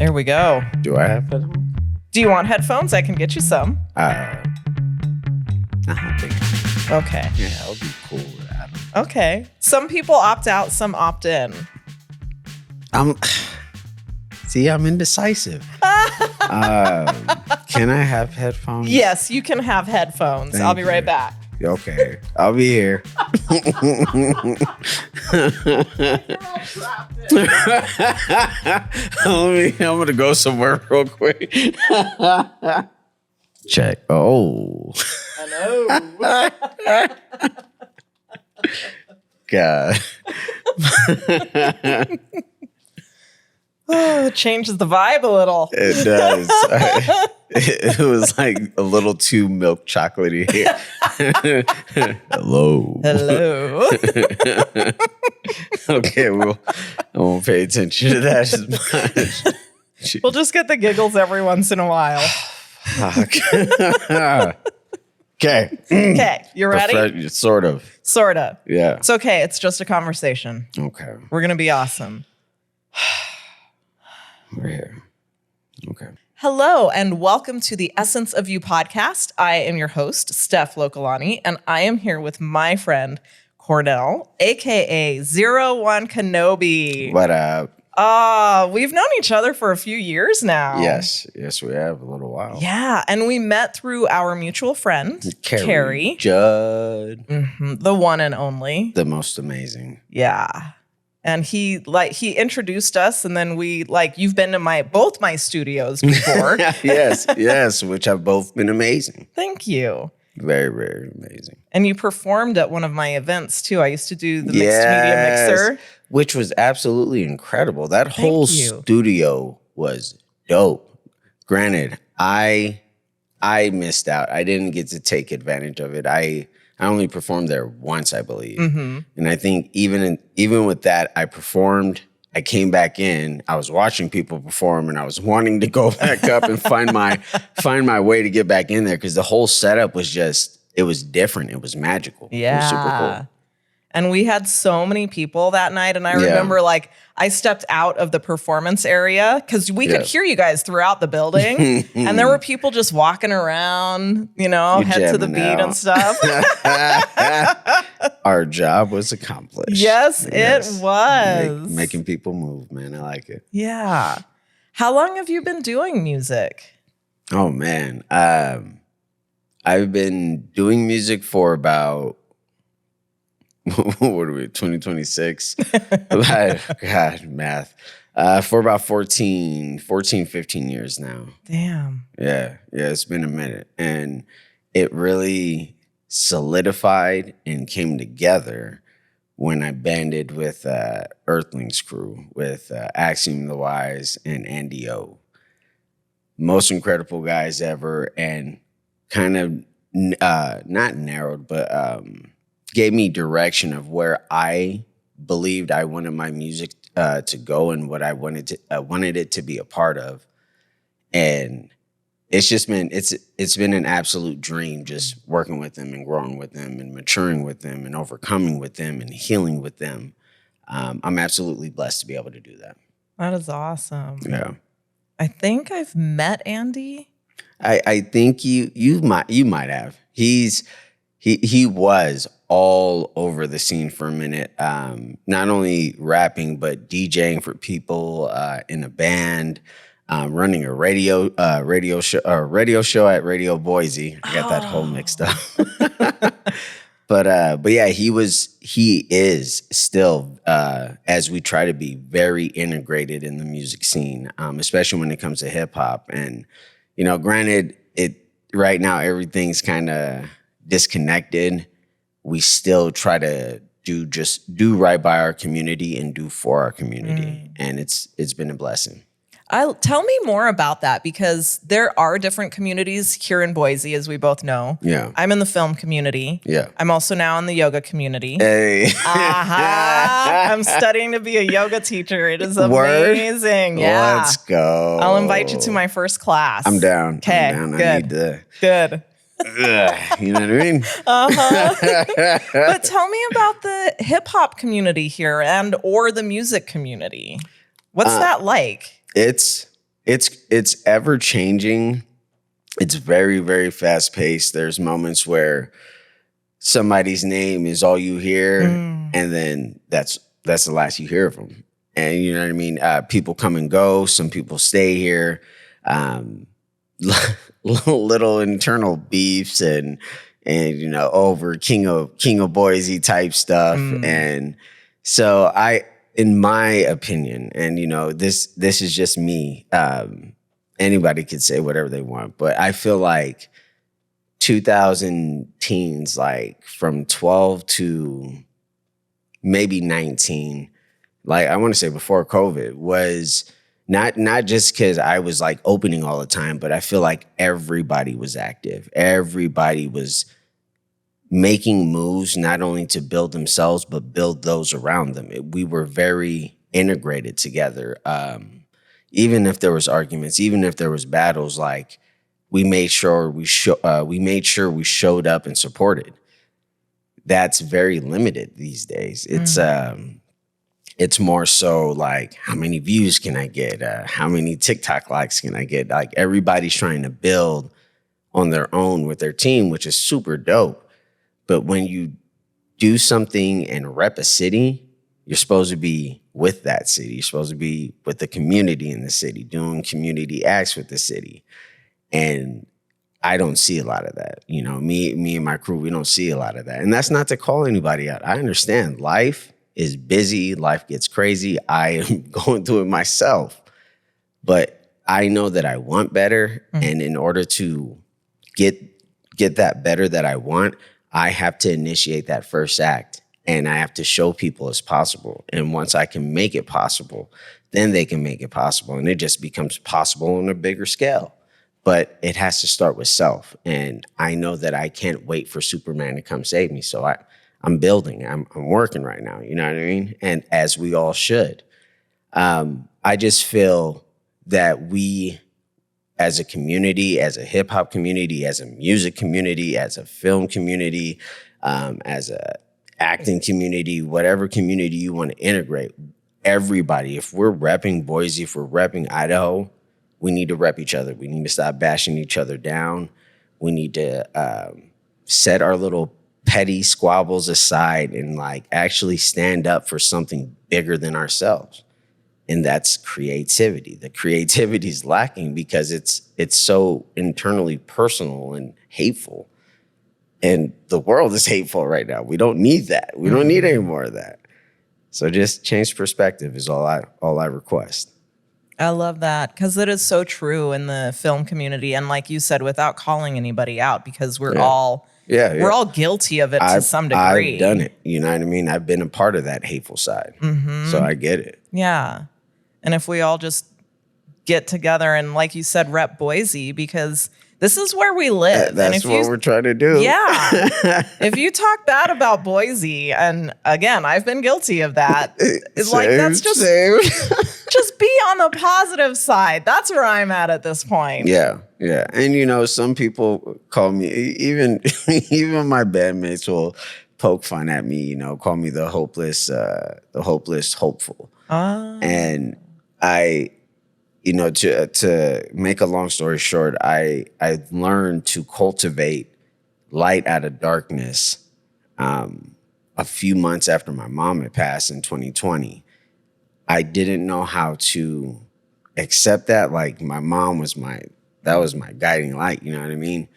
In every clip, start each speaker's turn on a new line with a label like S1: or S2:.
S1: There we go.
S2: Do I have headphones?
S1: Do you want headphones? I can get you some.
S2: I think.
S1: Okay.
S2: Yeah, I'll be cool with that.
S1: Okay. Some people opt out, some opt in.
S2: I'm indecisive. Can I have headphones?
S1: Yes, you can have headphones. I'll be right back.
S2: Okay, I'll be here. I'm gonna go somewhere real quick. Check. Oh.
S1: Hello.
S2: God.
S1: Oh, it changes the vibe a little.
S2: It does. It was like a little too milk chocolatey here. Hello.
S1: Hello.
S2: Okay, I won't pay attention to that as much.
S1: We'll just get the giggles every once in a while.
S2: Okay.
S1: Okay, you ready?
S2: Sort of.
S1: Sort of.
S2: Yeah.
S1: It's okay. It's just a conversation.
S2: Okay.
S1: We're going to be awesome.
S2: We're here. Okay.
S1: Hello, and welcome to the Essence of You podcast. I am your host, Steph Lokelani, and I am here with my friend, Cornell, a.k.a. ZERO Wan-Kenobi.
S2: What up?
S1: We've known each other for a few years now.
S2: Yes, we have a little while.
S1: Yeah, and we met through our mutual friend, Carrie.
S2: Judd.
S1: Mm-hmm, the one and only.
S2: The most amazing.
S1: Yeah. And he introduced us, and then you've been to both my studios before.
S2: yes, which have both been amazing.
S1: Thank you.
S2: Very, very amazing.
S1: And you performed at one of my events too. I used to do the mixed media mixer,
S2: which was absolutely incredible. That whole studio was dope. Granted, I missed out. I didn't get to take advantage of it. I only performed there once, I believe. Mm-hmm. And I think even with that, I performed. I came back in. I was watching people perform, and I was wanting to go back up and find my way to get back in there because the whole setup was it was different. It was magical.
S1: Yeah.
S2: It was super cool.
S1: And we had so many people that night. And I remember I stepped out of the performance area because we could hear you guys throughout the building. And there were people just walking around, head to the beat and stuff.
S2: Our job was accomplished.
S1: Yes, it was.
S2: Making people move, man. I like it.
S1: Yeah. How long have you been doing music?
S2: Oh, man. I've been doing music for about... what are we, 2026? God, math. For about 15 years now.
S1: Damn.
S2: Yeah, it's been a minute. And it really solidified and came together when I banded with Earthlings crew, with Axiom the Wise and Andy O. Most incredible guys ever, and kind of not narrowed, but... gave me direction of where I believed I wanted my music to go and what I wanted it to be a part of. And it's just been it's been an absolute dream just working with them and growing with them and maturing with them and overcoming with them and healing with them. I'm absolutely blessed to be able to do that.
S1: That is awesome.
S2: Yeah.
S1: I think I've met Andy.
S2: I think you might have. He was all over the scene for a minute, not only rapping, but DJing for people in a band, running a radio show at Radio Boise. I got that whole mixed up. But yeah, he is still, as we try to be, very integrated in the music scene, especially when it comes to hip hop. And, granted, right now everything's kind of disconnected. We still try to do right by our community and do for our community. And it's been a blessing.
S1: Tell me more about that, because there are different communities here in Boise, as we both know.
S2: Yeah.
S1: I'm in the film community.
S2: Yeah.
S1: I'm also now in the yoga community.
S2: Hey.
S1: I'm studying to be a yoga teacher. It is amazing.
S2: Word?
S1: Yeah.
S2: Let's go.
S1: I'll invite you to my first class.
S2: I'm down.
S1: Okay.
S2: Good.
S1: I
S2: need to.
S1: Good.
S2: You know what I mean?
S1: But tell me about the hip hop community here or the music community. What's that like?
S2: It's It's ever changing. It's very, very fast paced. There's moments where somebody's name is all you hear, and then that's the last you hear of them. And you know what I mean? People come and go. Some people stay here. Little internal beefs and over King of Boise type stuff. And so in my opinion, and this is just me. Anybody could say whatever they want, but I feel like 2000 teens, like from 12 to maybe 19, like I want to say before COVID, was not just because I was like opening all the time, but I feel like everybody was active. Everybody was making moves, not only to build themselves, but build those around them. We were very integrated together. Even if there was arguments, even if there was battles, like we made sure we showed up and supported. That's very limited these days. It's more so like, how many views can I get? How many TikTok likes can I get? Like everybody's trying to build on their own with their team, which is super dope. But when you do something and rep a city, you're supposed to be with that city. You're supposed to be with the community in the city, doing community acts with the city. And I don't see a lot of that. Me and my crew, we don't see a lot of that. And that's not to call anybody out. I understand life is busy. Life gets crazy. I am going through it myself. But I know that I want better. And in order to get that better that I want, I have to initiate that first act. And I have to show people it's possible. And once I can make it possible, then they can make it possible. And it just becomes possible on a bigger scale. But it has to start with self. And I know that I can't wait for Superman to come save me. So I'm building. I'm working right now. You know what I mean? And as we all should. I just feel that we, as a community, as a hip hop community, as a music community, as a film community, as a acting community, whatever community you want to integrate, everybody, if we're repping Boise, if we're repping Idaho, we need to rep each other. We need to stop bashing each other down. We need to set our little petty squabbles aside and like actually stand up for something bigger than ourselves. And that's creativity. The creativity is lacking because it's so internally personal and hateful. And the world is hateful right now. We don't need that. We don't need any more of that. So just change perspective is all I request.
S1: I love that because it is so true in the film community. And like you said, without calling anybody out, because we're all guilty of it to some degree.
S2: I've done it. You know what I mean? I've been a part of that hateful side. So I get it.
S1: Yeah. And if we all just get together and, like you said, rep Boise, because this is where we live.
S2: That's what we're trying to do.
S1: Yeah. If you talk bad about Boise, and again, I've been guilty of that. It's like, that's just just be on the positive side. That's where I'm at this point.
S2: Yeah. Yeah. And some people call me, even my bandmates will poke fun at me, call me the hopeless hopeful. And I, to make a long story short, I learned to cultivate light out of darkness a few months after my mom had passed in 2020. I didn't know how to accept that. Like my mom was my guiding light, you know what I mean?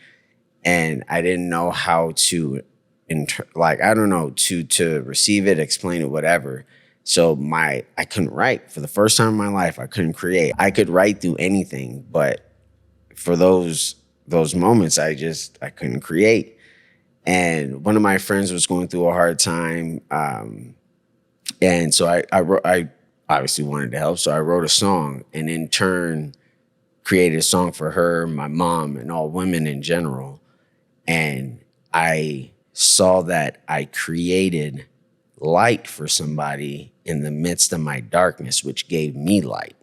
S2: And I didn't know how to, to receive it, explain it, whatever. So I couldn't write. For the first time in my life, I couldn't create. I could write through anything, but for those moments, I couldn't create. And one of my friends was going through a hard time. And so I obviously wanted to help. So I wrote a song and in turn created a song for her, my mom, and all women in general. And I saw that I created light for somebody in the midst of my darkness, which gave me light.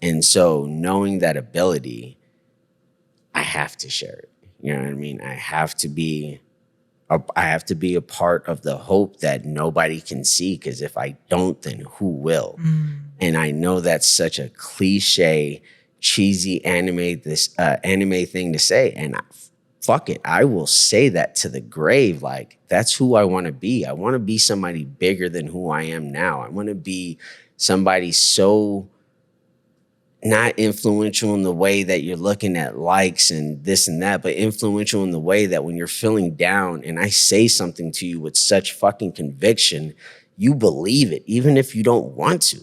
S2: And so knowing that ability, I have to share it. You know what I mean? I have to be a part of the hope that nobody can see, because if I don't, then who will? And I know that's such a cliche, cheesy anime thing to say. And fuck it, I will say that to the grave. Like, that's who I want to be. I want to be somebody bigger than who I am now. I want to be somebody so not influential in the way that you're looking at likes and this and that, but influential in the way that when you're feeling down and I say something to you with such fucking conviction, you believe it, even if you don't want to.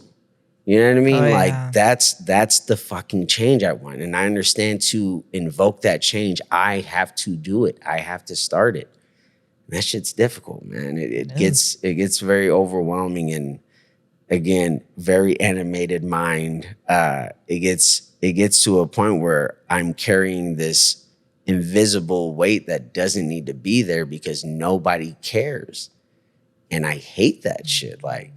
S2: You know what I mean? Like, that's the fucking change I want. And I understand to invoke that change, I have to do it. I have to start it. And that shit's difficult, man. It gets very overwhelming, and again, very animated mind. It gets to a point where I'm carrying this invisible weight that doesn't need to be there because nobody cares. And I hate that shit. Like,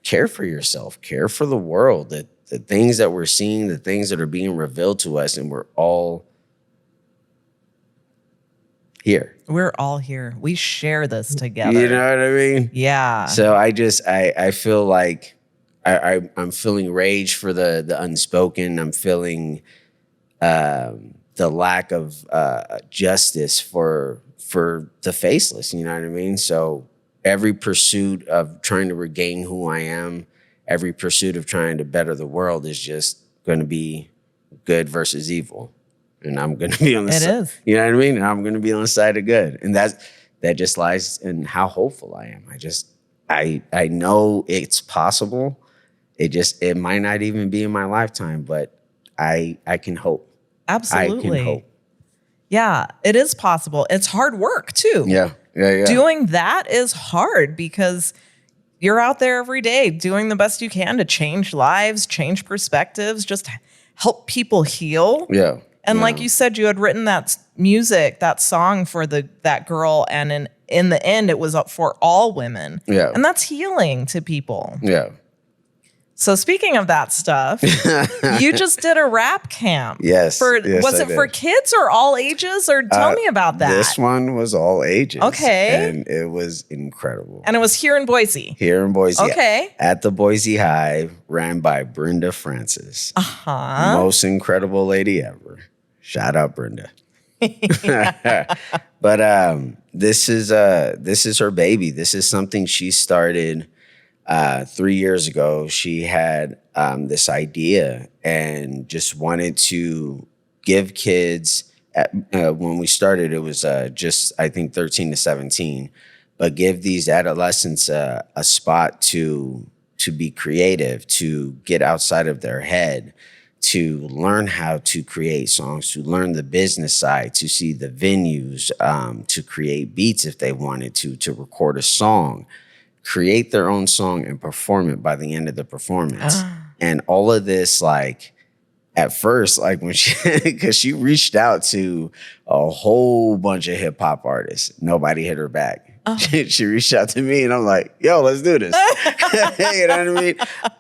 S2: care for yourself, care for the world, the things that we're seeing, the things that are being revealed to us, and we're all here.
S1: We're all here. We share this together.
S2: You know what I mean?
S1: Yeah.
S2: So I feel like I'm feeling rage for the unspoken. I'm feeling the lack of justice for the faceless. You know what I mean? So every pursuit of trying to regain who I am, every pursuit of trying to better the world is just going to be good versus evil. And I'm going to be on the side. It is. You know what I mean? And I'm going to be on the side of good. And that just lies in how hopeful I am. I know it's possible. It might not even be in my lifetime, but I can hope.
S1: Absolutely.
S2: I can hope.
S1: Yeah, it is possible. It's hard work too.
S2: Yeah.
S1: Doing that is hard because you're out there every day doing the best you can to change lives, change perspectives, just help people heal.
S2: Yeah.
S1: And like you said, you had written that music, that song for that girl, and in the end, it was up for all women.
S2: Yeah.
S1: And that's healing to people.
S2: Yeah.
S1: So speaking of that stuff, you just did a rap camp.
S2: Yes.
S1: Was it for kids or all ages? Or tell me about that.
S2: This one was all ages.
S1: Okay.
S2: And it was incredible.
S1: And it was here in Boise.
S2: Here in Boise.
S1: Okay.
S2: At the Boise Hive, ran by Brenda Francis.
S1: Uh-huh.
S2: Most incredible lady ever. Shout out, Brenda. But this is her baby. This is something she started 3 years ago. She had this idea and just wanted to give kids, when we started, it was just, I think, 13 to 17, but give these adolescents a spot to be creative, to get outside of their head, to learn how to create songs, to learn the business side, to see the venues, to create beats if they wanted to record a song, create their own song and perform it by the end of the performance. And all of this, like, at first, like when because she reached out to a whole bunch of hip hop artists, nobody hit her back. She reached out to me and I'm like, yo, let's do this. You know what I mean?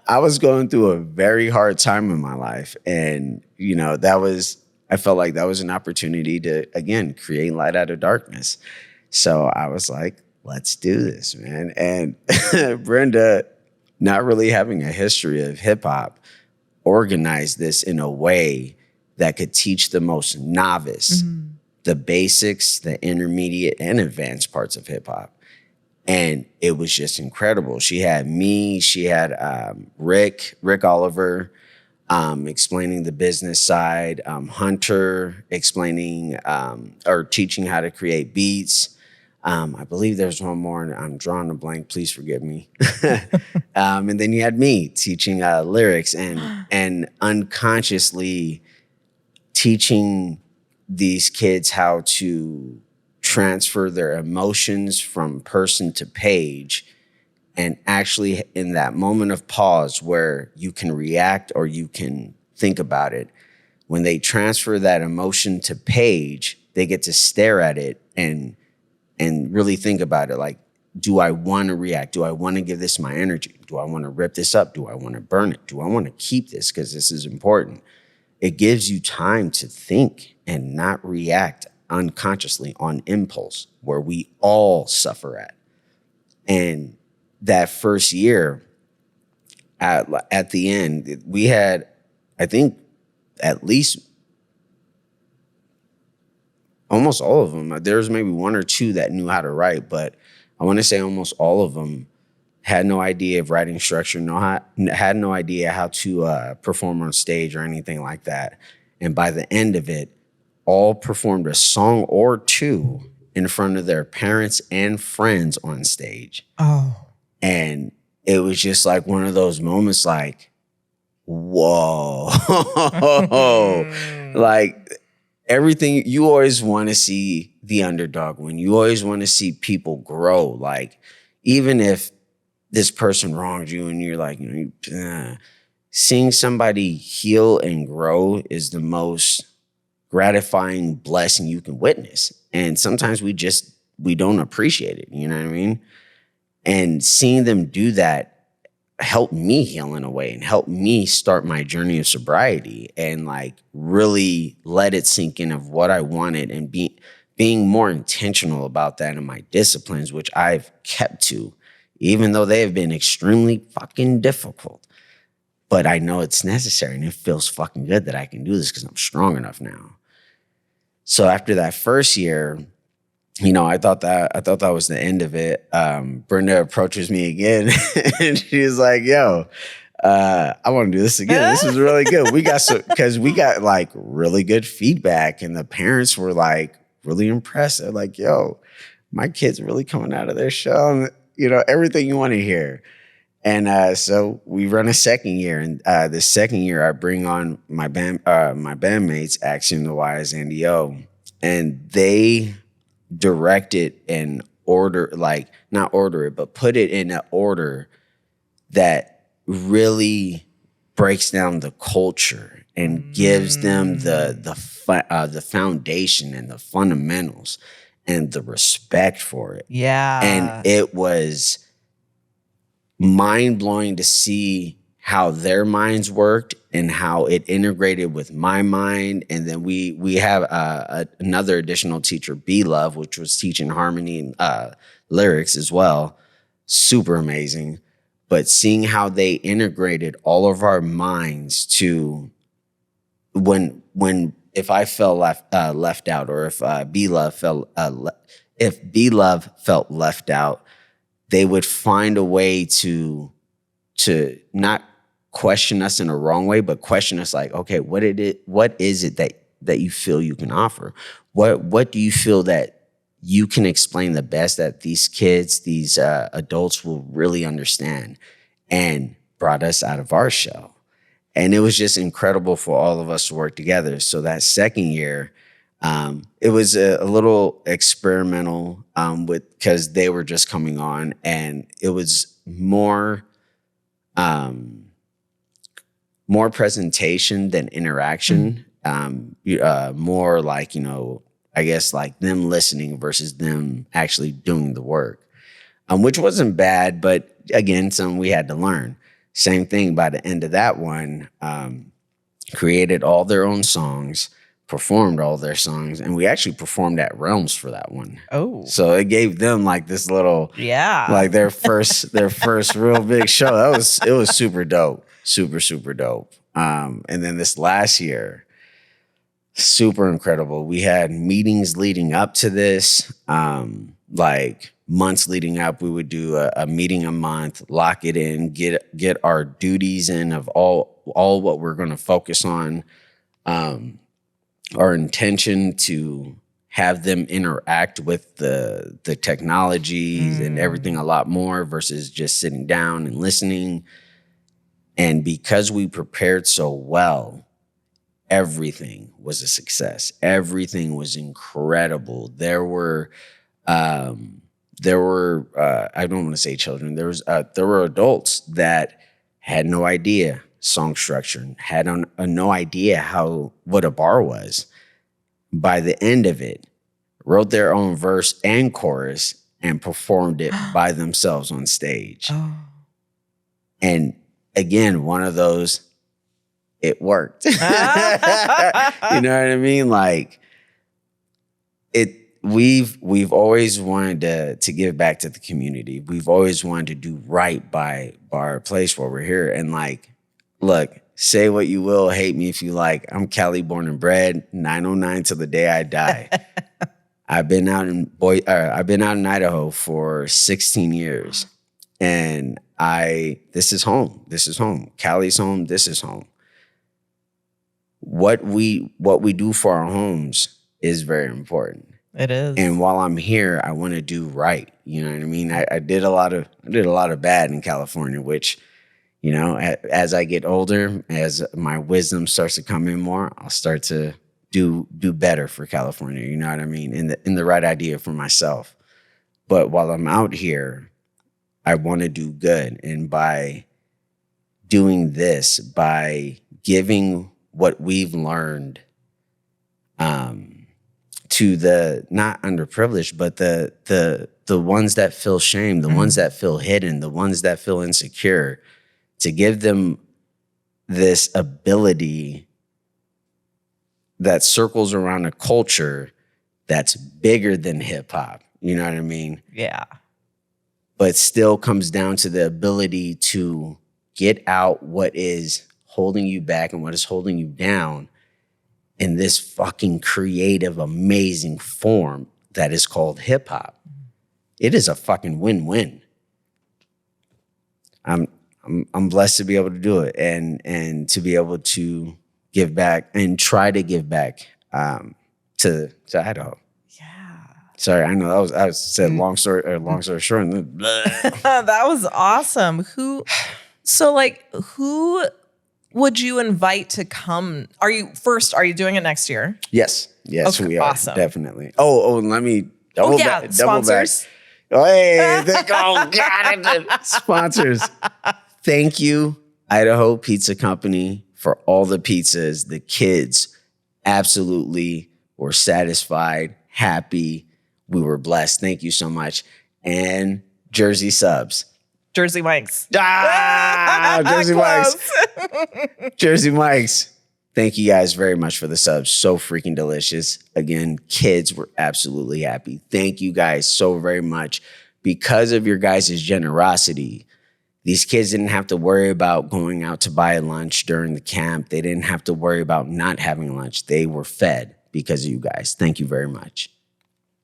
S2: I was going through a very hard time in my life. And, you know, I felt like that was an opportunity to, again, create light out of darkness. So I was like, let's do this, man. And Brenda, not really having a history of hip hop, organized this in a way that could teach the most novice the basics, the intermediate and advanced parts of hip hop. And it was just incredible. She had me, she had Rick Oliver, explaining the business side, Hunter explaining or teaching how to create beats. I believe there's one more, and I'm drawing a blank. Please forgive me. And then you had me teaching lyrics and unconsciously teaching these kids how to transfer their emotions from person to page, and actually in that moment of pause where you can react or you can think about it, when they transfer that emotion to page, they get to stare at it and really think about it. Like, do I want to react? Do I want to give this my energy? Do I want to rip this up? Do I want to burn it? Do I want to keep this because this is important? It gives you time to think and not react unconsciously on impulse, where we all suffer at. And that first year, at the end, we had, I think, at least almost all of them. There's maybe one or two that knew how to write, but I want to say almost all of them had no idea of writing structure, had no idea how to perform on stage or anything like that. And by the end of it, all performed a song or two in front of their parents and friends on stage.
S1: Oh.
S2: And it was just like one of those moments like, whoa. Like everything, you always want to see the underdog win. You always want to see people grow. Like even if this person wronged you and you're like, seeing somebody heal and grow is the most gratifying blessing you can witness. And sometimes we don't appreciate it. You know what I mean? And seeing them do that helped me heal in a way and helped me start my journey of sobriety and like really let it sink in of what I wanted and being more intentional about that in my disciplines, which I've kept to, even though they have been extremely fucking difficult. But I know it's necessary and it feels fucking good that I can do this because I'm strong enough now. So after that first year, I thought that was the end of it. Brenda approaches me again and she's like, yo, I want to do this again. This is really good. Because we got like really good feedback and the parents were like really impressed. They're like, yo, my kid's really coming out of their shell. And, everything you want to hear. And so we run a second year. And the second year I bring on my bandmates, Action, the Wise, and Yo. And they direct it in order, like not order it, but put it in an order that really breaks down the culture and gives them the foundation and the fundamentals and the respect for it.
S1: Yeah.
S2: And it was mind-blowing to see how their minds worked and how it integrated with my mind. And then we have another additional teacher, B-Love, which was teaching harmony and lyrics as well. Super amazing. But seeing how they integrated all of our minds to if I felt left out, or if B-Love felt left out, they would find a way to not question us in a wrong way, but question us like, okay, what is it that you feel you can offer? What do you feel that you can explain the best that these kids, these adults will really understand? And brought us out of our shell. And it was just incredible for all of us to work together. So that second year, it was a little experimental because they were just coming on, and it was more presentation than interaction. More like, I guess like them listening versus them actually doing the work, which wasn't bad, but again, something we had to learn. Same thing by the end of that one, created all their own songs, performed all their songs, and we actually performed at Realms for that one.
S1: Oh.
S2: So it gave them like this little, like their first real big show. It was super dope. Super, super dope. And then this last year, super incredible. We had meetings leading up to this, like months leading up. We would do a meeting a month, lock it in, get our duties in of all what we're going to focus on. Our intention to have them interact with the technologies and everything a lot more versus just sitting down and listening. And because we prepared so well, everything was a success. Everything was incredible. There were I don't want to say children. There were adults that had no idea song structure, had no idea what a bar was. By the end of it, wrote their own verse and chorus and performed it by themselves on stage.
S1: Oh.
S2: And again, one of those, it worked. You know what I mean? Like we've always wanted to give back to the community. We've always wanted to do right by our place where we're here. And like, look, say what you will, hate me if you like. I'm Cali born and bred, 909 till the day I die. I've been out in Idaho for 16 years. And this is home. This is home. Cali's home. This is home. What we do for our homes is very important.
S1: It is.
S2: And while I'm here, I want to do right. You know what I mean? I did a lot of bad in California, which, you know, as I get older, as my wisdom starts to come in more, I'll start to do better for California. You know what I mean? In the right idea for myself. But while I'm out here, I want to do good. And by doing this, by giving what we've learned to the not underprivileged, but the ones that feel shame, the ones that feel hidden, the ones that feel insecure, to give them this ability that circles around a culture that's bigger than hip hop. You know what I mean?
S1: Yeah. But
S2: still comes down to the ability to get out what is holding you back and what is holding you down in this fucking creative, amazing form that is called hip hop. It is a fucking win-win. I'm blessed to be able to do it and to be able to give back and try to give back to Idaho. Sorry, I know I was said long story short.
S1: That was awesome. Who would you invite to come? Are you doing it next year?
S2: Yes, okay, we are.
S1: Awesome.
S2: Definitely. Oh, let me double back.
S1: Sponsors.
S2: Oh, hey, God, sponsors. Thank you, Idaho Pizza Company, for all the pizzas. The kids absolutely were satisfied, happy. We were blessed. Thank you so much. And Jersey Subs.
S1: Jersey Mike's.
S2: Jersey Mike's. Jersey Mike's. Thank you guys very much for the subs. So freaking delicious. Again, kids were absolutely happy. Thank you guys so very much. Because of your guys' generosity, these kids didn't have to worry about going out to buy lunch during the camp. They didn't have to worry about not having lunch. They were fed because of you guys. Thank you very much.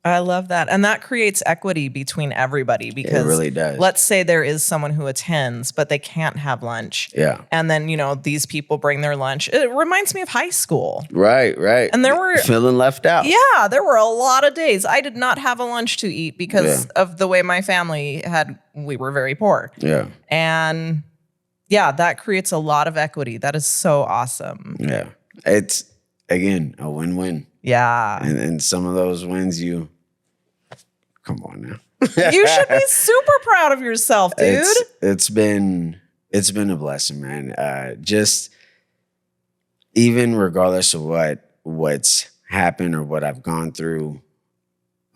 S1: I love that. And that creates equity between everybody because
S2: it really does.
S1: Let's say there is someone who attends, but they can't have lunch.
S2: Yeah.
S1: And then, you know, these people bring their lunch. It reminds me of high school.
S2: Right.
S1: And there were
S2: feeling left out.
S1: Yeah. There were a lot of days I did not have a lunch to eat because of the way my family we were very poor.
S2: Yeah.
S1: And yeah, that creates a lot of equity. That is so awesome.
S2: Yeah. It's, again, a win-win.
S1: Yeah.
S2: And some of those wins come on now.
S1: You should be super proud of yourself, dude.
S2: It's been a blessing, man. Just even regardless of what's happened or what I've gone through,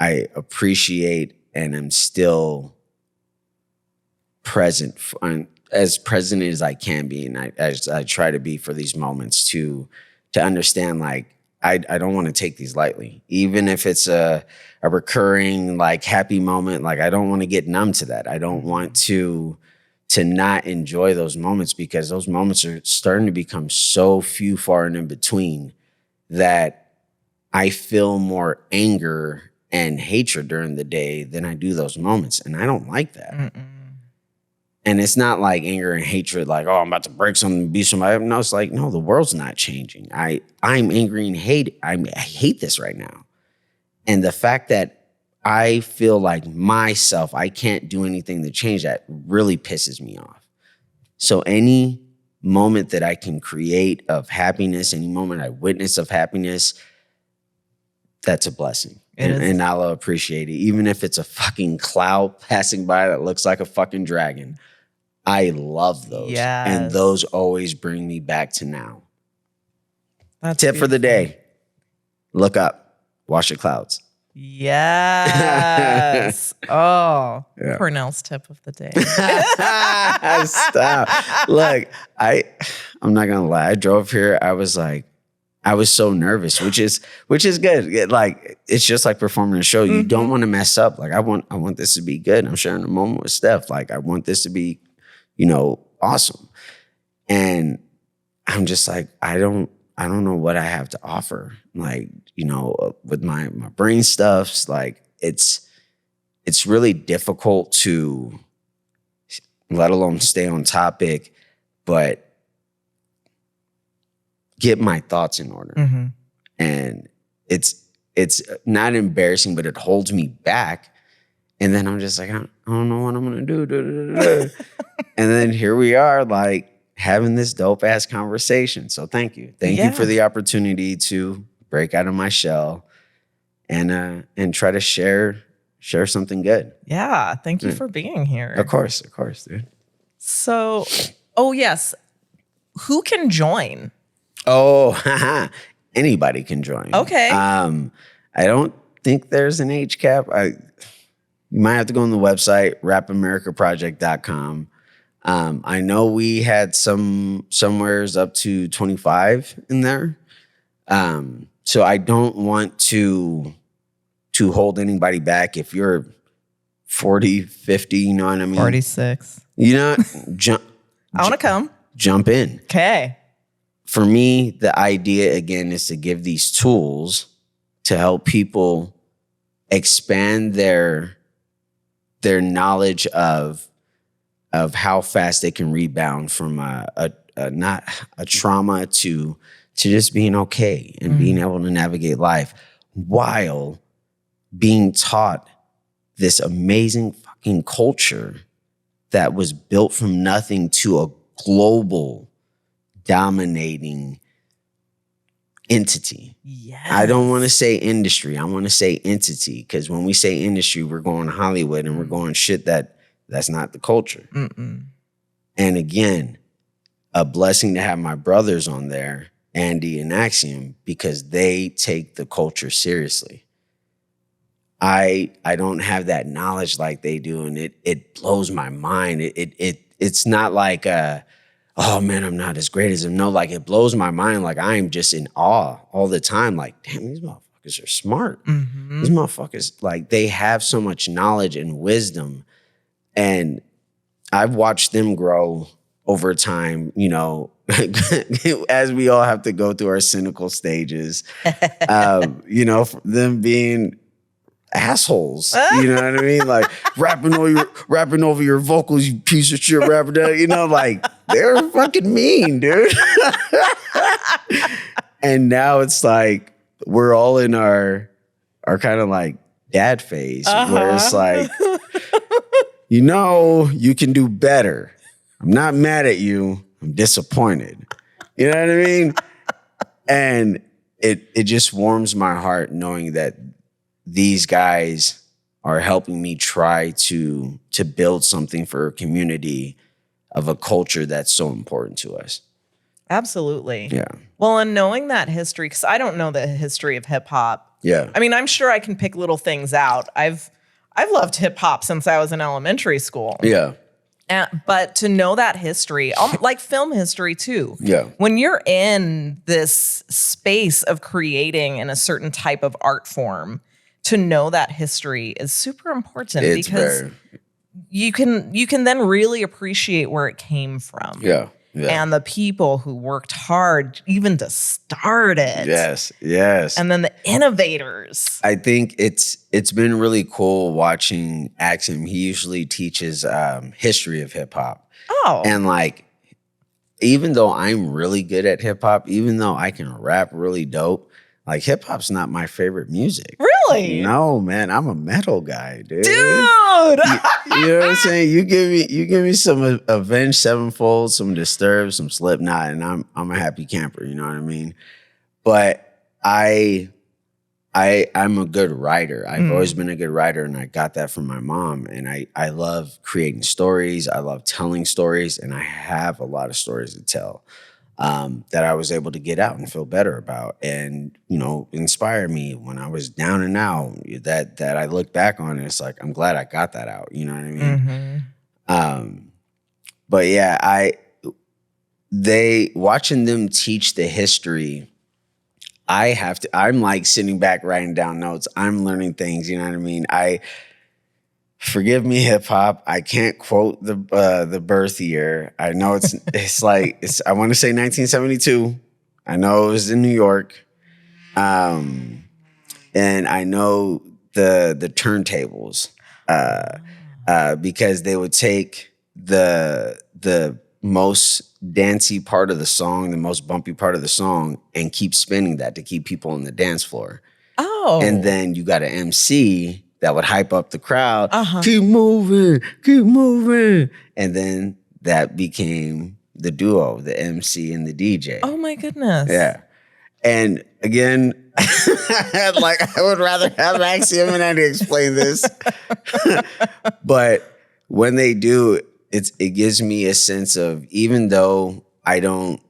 S2: I appreciate and am still present, as present as I can be, and I try to be for these moments to understand, like, I don't want to take these lightly. Even if it's a recurring, like, happy moment, like, I don't want to get numb to that. I don't want to not enjoy those moments because those moments are starting to become so few, far and in between that I feel more anger and hatred during the day than I do those moments. And I don't like that. Mm-mm. And it's not like anger and hatred, like, oh, I'm about to break something, be somebody. No, it's like, no, the world's not changing. I'm angry and I hate this right now. And the fact that I feel like myself, I can't do anything to change that really pisses me off. So any moment that I can create of happiness, any moment I witness of happiness, that's a blessing. And I'll appreciate it. Even if it's a fucking cloud passing by that looks like a fucking dragon. I love those.
S1: Yes.
S2: And those always bring me back to now.
S1: That's
S2: Tip for the day. Look up. Watch the clouds.
S1: Yes. Oh, yeah. Cornell's tip of the day.
S2: Stop. Look, I'm not going to lie. I drove here. I was so nervous, which is good. Like, it's just like performing a show. You don't want to mess up. Like, I want this to be good. I'm sharing a moment with Steph. Like, I want this to be, awesome. And I'm just like, I don't know what I have to offer. Like, with my brain stuffs, like it's really difficult to, let alone stay on topic, but get my thoughts in order.
S1: Mm-hmm.
S2: And it's not embarrassing, but it holds me back. And then I'm just like, I don't know what I'm going to do. And then here we are, like, having this dope ass conversation. So thank you. Thank you for the opportunity to break out of my shell and try to share something good.
S1: Yeah. Thank you for being here.
S2: Of course, dude.
S1: So, yes. Who can join?
S2: Oh, anybody can join.
S1: Okay.
S2: I don't think there's an age cap. You might have to go on the website, rapamericaproject.com. I know we had somewheres up to 25 in there. So I don't want to hold anybody back. If you're 40, 50, you know what I mean?
S1: 46.
S2: Jump.
S1: I want to come.
S2: Jump in.
S1: Okay.
S2: For me, the idea again is to give these tools to help people expand their knowledge of how fast they can rebound from not a trauma to just being okay and being able to navigate life while being taught this amazing fucking culture that was built from nothing to a global dominating entity.
S1: Yes.
S2: I don't want to say industry. I want to say entity, because when we say industry, we're going Hollywood and we're going shit that's not the culture.
S1: Mm-mm.
S2: And again, a blessing to have my brothers on there, Andy and Axiom, because they take the culture seriously. I don't have that knowledge like they do, and it blows my mind. It's not like oh man, I'm not as great as them. No, like it blows my mind. Like I am just in awe all the time. Like, damn, these motherfuckers are smart.
S1: Mm-hmm.
S2: These motherfuckers, like, they have so much knowledge and wisdom. And I've watched them grow over time, as we all have to go through our cynical stages, for them being assholes, you know what I mean? Like rapping over your vocals, you piece of shit rapper, like they're fucking mean, dude. And now it's like we're all in our kind of like dad phase, where it's like, you can do better. I'm not mad at you. I'm disappointed. You know what I mean? And it just warms my heart knowing that these guys are helping me try to build something for a community of a culture that's so important to us.
S1: Absolutely.
S2: Yeah.
S1: Well, and knowing that history, because I don't know the history of hip hop.
S2: Yeah.
S1: I mean, I'm sure I can pick little things out. I've loved hip hop since I was in elementary school.
S2: Yeah.
S1: But to know that history, like film history too.
S2: Yeah.
S1: When you're in this space of creating in a certain type of art form, to know that history is super important, because you can then really appreciate where it came from.
S2: Yeah. Yeah.
S1: And the people who worked hard even to start it.
S2: Yes. Yes.
S1: And then the innovators.
S2: I think it's been really cool watching Axiom. He usually teaches history of hip hop.
S1: Oh.
S2: And like, even though I'm really good at hip hop, even though I can rap really dope, like hip hop's not my favorite music.
S1: Really?
S2: No, man. I'm a metal guy, dude.
S1: Dude.
S2: You know what I'm saying? You give me some Avenged Sevenfold, some Disturbed, some Slipknot, and I'm a happy camper. You know what I mean? But I'm a good writer. I've always been a good writer, and I got that from my mom. And I love creating stories. I love telling stories, and I have a lot of stories to tell that I was able to get out and feel better about, and inspire me when I was down and out. That I look back on, and it's like, I'm glad I got that out. You know what I mean?
S1: Mm-hmm.
S2: But yeah, watching them teach the history. I'm like sitting back writing down notes. I'm learning things. You know what I mean? forgive me, hip hop. I can't quote the birth year. I know it's I want to say 1972. I know it was in New York. And I know the turntables because they would take the most dancey part of the song, the most bumpy part of the song, and keep spinning that to keep people on the dance floor.
S1: Oh.
S2: And then you got an MC that would hype up the crowd. Keep moving, keep moving. And then that became the duo, the MC and the DJ.
S1: Oh my goodness.
S2: Yeah. And again, like I would rather have Axiom and Andy explain this. But when they do, it gives me a sense of, even though I don't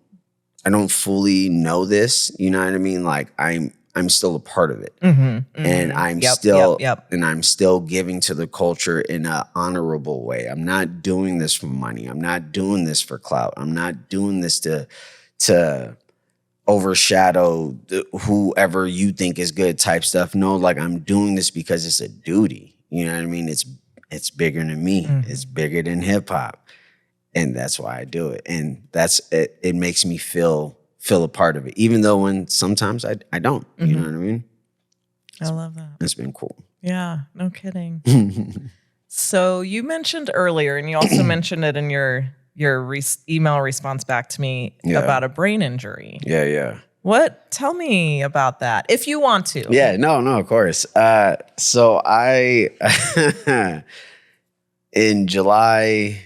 S2: fully know this, you know what I mean? Like I'm still a part of it. And I'm still giving to the culture in an honorable way. I'm not doing this for money. I'm not doing this for clout. I'm not doing this to overshadow whoever you think is good type stuff. No, like I'm doing this because it's a duty. You know what I mean? It's bigger than me. It's bigger than hip hop. And that's why I do it. And that's it. It makes me feel a part of it, even though when sometimes I don't. You know what I mean?
S1: I love that.
S2: It's been cool.
S1: Yeah, no kidding. So you mentioned earlier, and you also mentioned it in your email response back to me about a brain injury.
S2: Yeah.
S1: Tell me about that, if you want to.
S2: Yeah, no, of course. So I, in July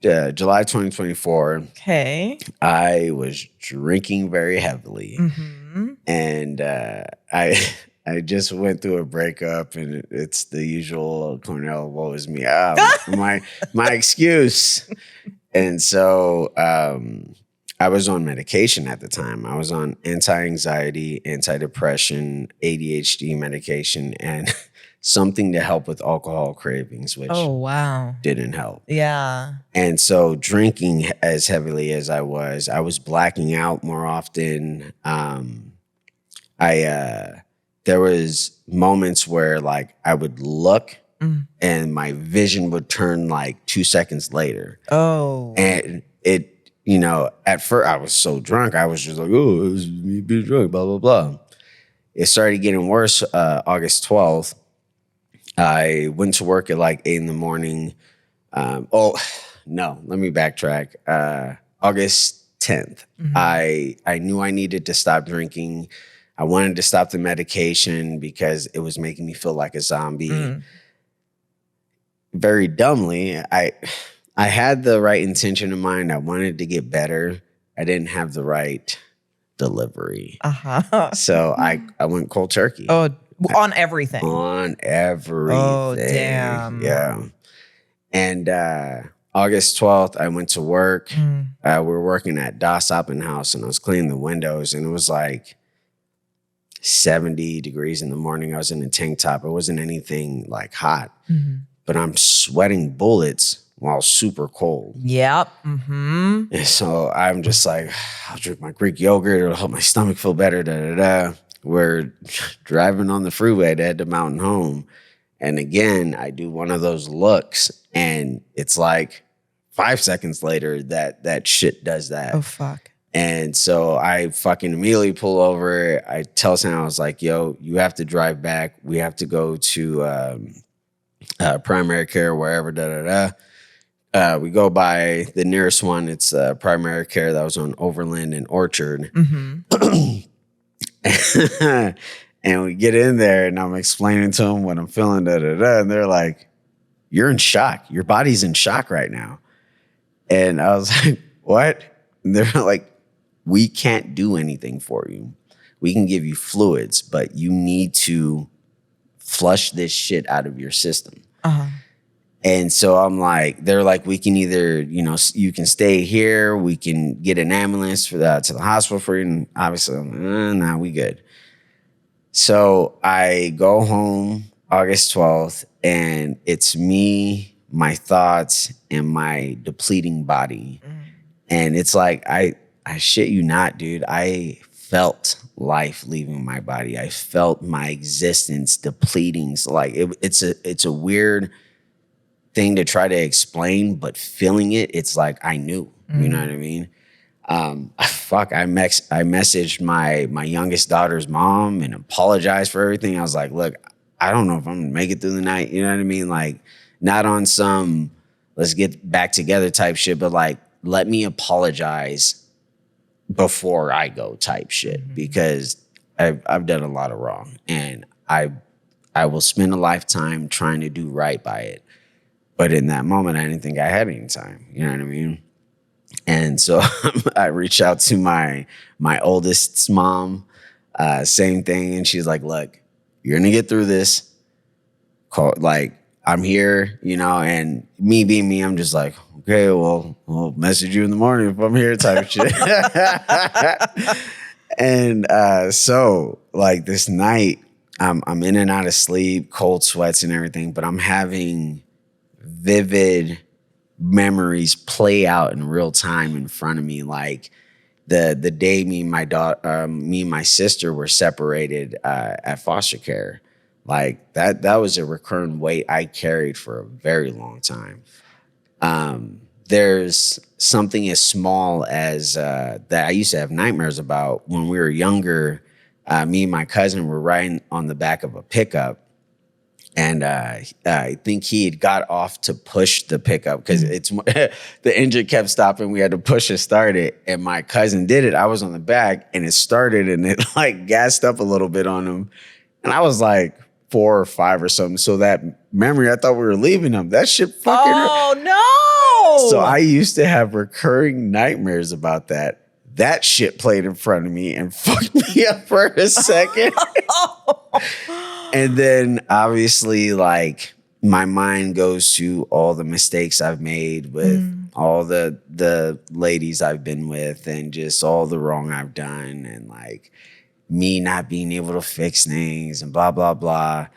S2: 2024,
S1: okay,
S2: I was drinking very heavily. And I just went through a breakup, and it's the usual Cornell, woe is me. My excuse. And so I was on medication at the time. I was on anti-anxiety, antidepressant, ADHD medication, and something to help with alcohol cravings, which didn't help.
S1: Yeah.
S2: And so drinking as heavily as I was blacking out more often. There was moments where like I would look and my vision would turn like 2 seconds later.
S1: Oh.
S2: And it, you know, at first I was so drunk. I was just like, oh, this is me being drunk, blah, blah, blah. It started getting worse August 12th. I went to work at like 8 in the morning. Let me backtrack. August 10th, I knew I needed to stop drinking. I wanted to stop the medication because it was making me feel like a zombie. Very dumbly, I had the right intention in mind. I wanted to get better. I didn't have the right delivery. So I went cold turkey.
S1: Oh, on everything.
S2: On everything.
S1: Oh, damn.
S2: Yeah. And August 12th, I went to work. We were working at Das Oppenhaus, and I was cleaning the windows, and it was like 70 degrees in the morning. I was in a tank top. It wasn't anything like hot, but I'm sweating bullets while super cold.
S1: Yep.
S2: And so I'm just like, I'll drink my Greek yogurt. It'll help my stomach feel better. We're driving on the freeway to head to Mountain Home. And again, I do one of those looks, and it's like 5 seconds later that shit does that.
S1: Oh, fuck.
S2: And so I fucking immediately pull over. I tell Sam, I was like, yo, you have to drive back. We have to go to primary care, wherever, we go by the nearest one. It's primary care that was on Overland and Orchard. And we get in there, and I'm explaining to them what I'm feeling, and they're like, you're in shock. Your body's in shock right now. And I was like, what? And they're like, we can't do anything for you. We can give you fluids, but you need to flush this shit out of your system. And so I'm like, they're like, we can either, you can stay here. We can get an ambulance to the hospital for you. And obviously, I'm like, nah, we good. So I go home August 12th, and it's me, my thoughts, and my depleting body. And it's like, I shit you not, dude. I felt life leaving my body. I felt my existence depleting. So like it's a weird thing to try to explain, but feeling it, it's like I knew. You know what I mean? I messaged my youngest daughter's mom and apologized for everything. I was like, look, I don't know if I'm gonna make it through the night. You know what I mean? Like, not on some let's get back together type shit, but like, let me apologize before I go type shit, because I've done a lot of wrong, and I will spend a lifetime trying to do right by it. But in that moment, I didn't think I had any time. You know what I mean? And so I reached out to my oldest's mom, same thing. And she's like, look, you're going to get through this. Like, I'm here, you know, and me being me, I'm just like, okay, well, I'll message you in the morning if I'm here type shit. And so like this night, I'm in and out of sleep, cold sweats and everything, but I'm having vivid memories play out in real time in front of me. Like the day me and my sister were separated at foster care. Like that was a recurrent weight I carried for a very long time. There's something as small as that I used to have nightmares about when we were younger. Me and my cousin were riding on the back of a pickup. And I think he had got off to push the pickup because the engine kept stopping. We had to push and start it. And my cousin did it. I was on the back and it started and it like gassed up a little bit on him. And I was like 4 or 5 or something. So that memory, I thought we were leaving him. That shit fucking hurt.
S1: No.
S2: So I used to have recurring nightmares about that. That shit played in front of me and fucked me up for a second. And then obviously, like, my mind goes to all the mistakes I've made with all the ladies I've been with and just all the wrong I've done and like me not being able to fix things and blah, blah, blah.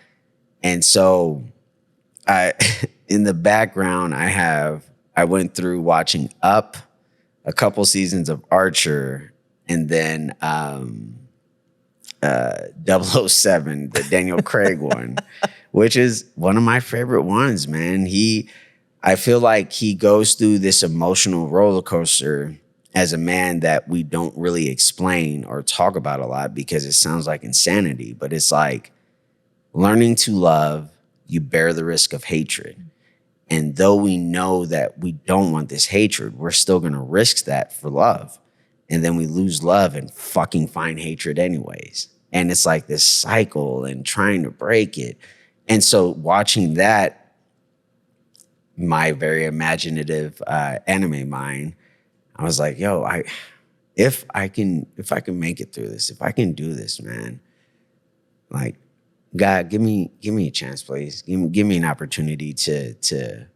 S2: And so in the background, I went through watching Up, a couple seasons of Archer, and then 007, the Daniel Craig one, which is one of my favorite ones, man. I feel like he goes through this emotional roller coaster as a man that we don't really explain or talk about a lot because it sounds like insanity, but it's like learning to love, you bear the risk of hatred. And though we know that we don't want this hatred, we're still going to risk that for love. And then we lose love and fucking find hatred anyways. And it's like this cycle and trying to break it. And so watching that, my very imaginative anime mind, I was like, yo, if I can make it through this, if I can do this, man, like, God, give me a chance, please. Give me an opportunity to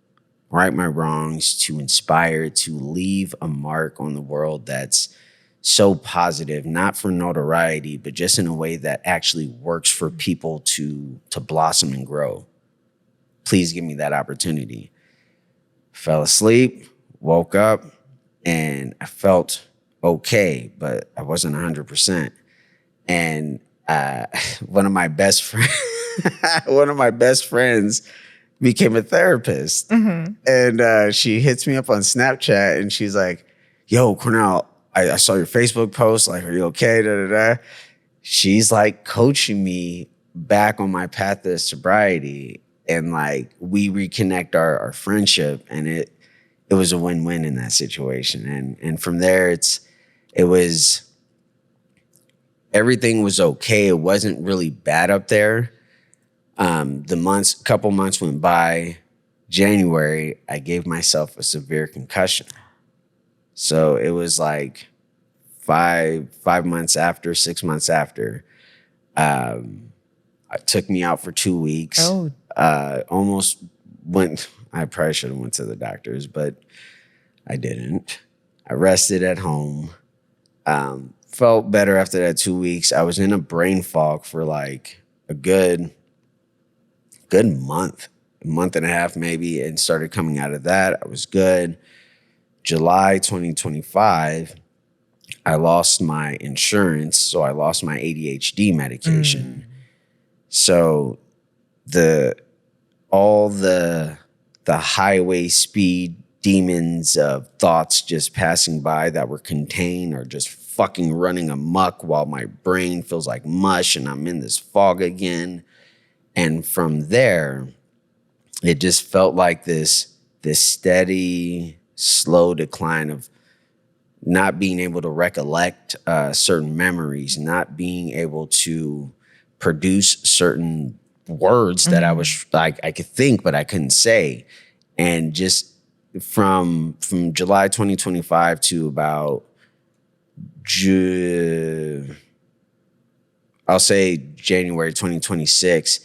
S2: right my wrongs, to inspire, to leave a mark on the world that's so positive, not for notoriety, but just in a way that actually works for people to blossom and grow. Please give me that opportunity. Fell asleep, woke up, and I felt okay, but I wasn't 100%. And one of my best friends became a therapist. And she hits me up on Snapchat and she's like, yo, Cornell, I saw your Facebook post. Like, are you okay? Da, da, da. She's like coaching me back on my path to sobriety. And like, we reconnect our friendship, and it was a win-win in that situation. And from there, everything was okay. It wasn't really bad up there. Couple months went by. January, I gave myself a severe concussion. So it was like 5 months after, 6 months after. It took me out for 2 weeks.
S1: Oh.
S2: Almost went. I probably should have went to the doctors, but I didn't. I rested at home. Felt better after that 2 weeks. I was in a brain fog for like a good month and a half maybe, and started coming out of that. I was good. July 2025, I lost my insurance, so I lost my ADHD medication. So all the the highway speed demons of thoughts just passing by that were contained or just fucking running amok while my brain feels like mush and I'm in this fog again. And from there, it just felt like this steady, slow decline of not being able to recollect certain memories, not being able to produce certain words that I was like, I could think, but I couldn't say. And just from July 2025 to about I'll say January 2026,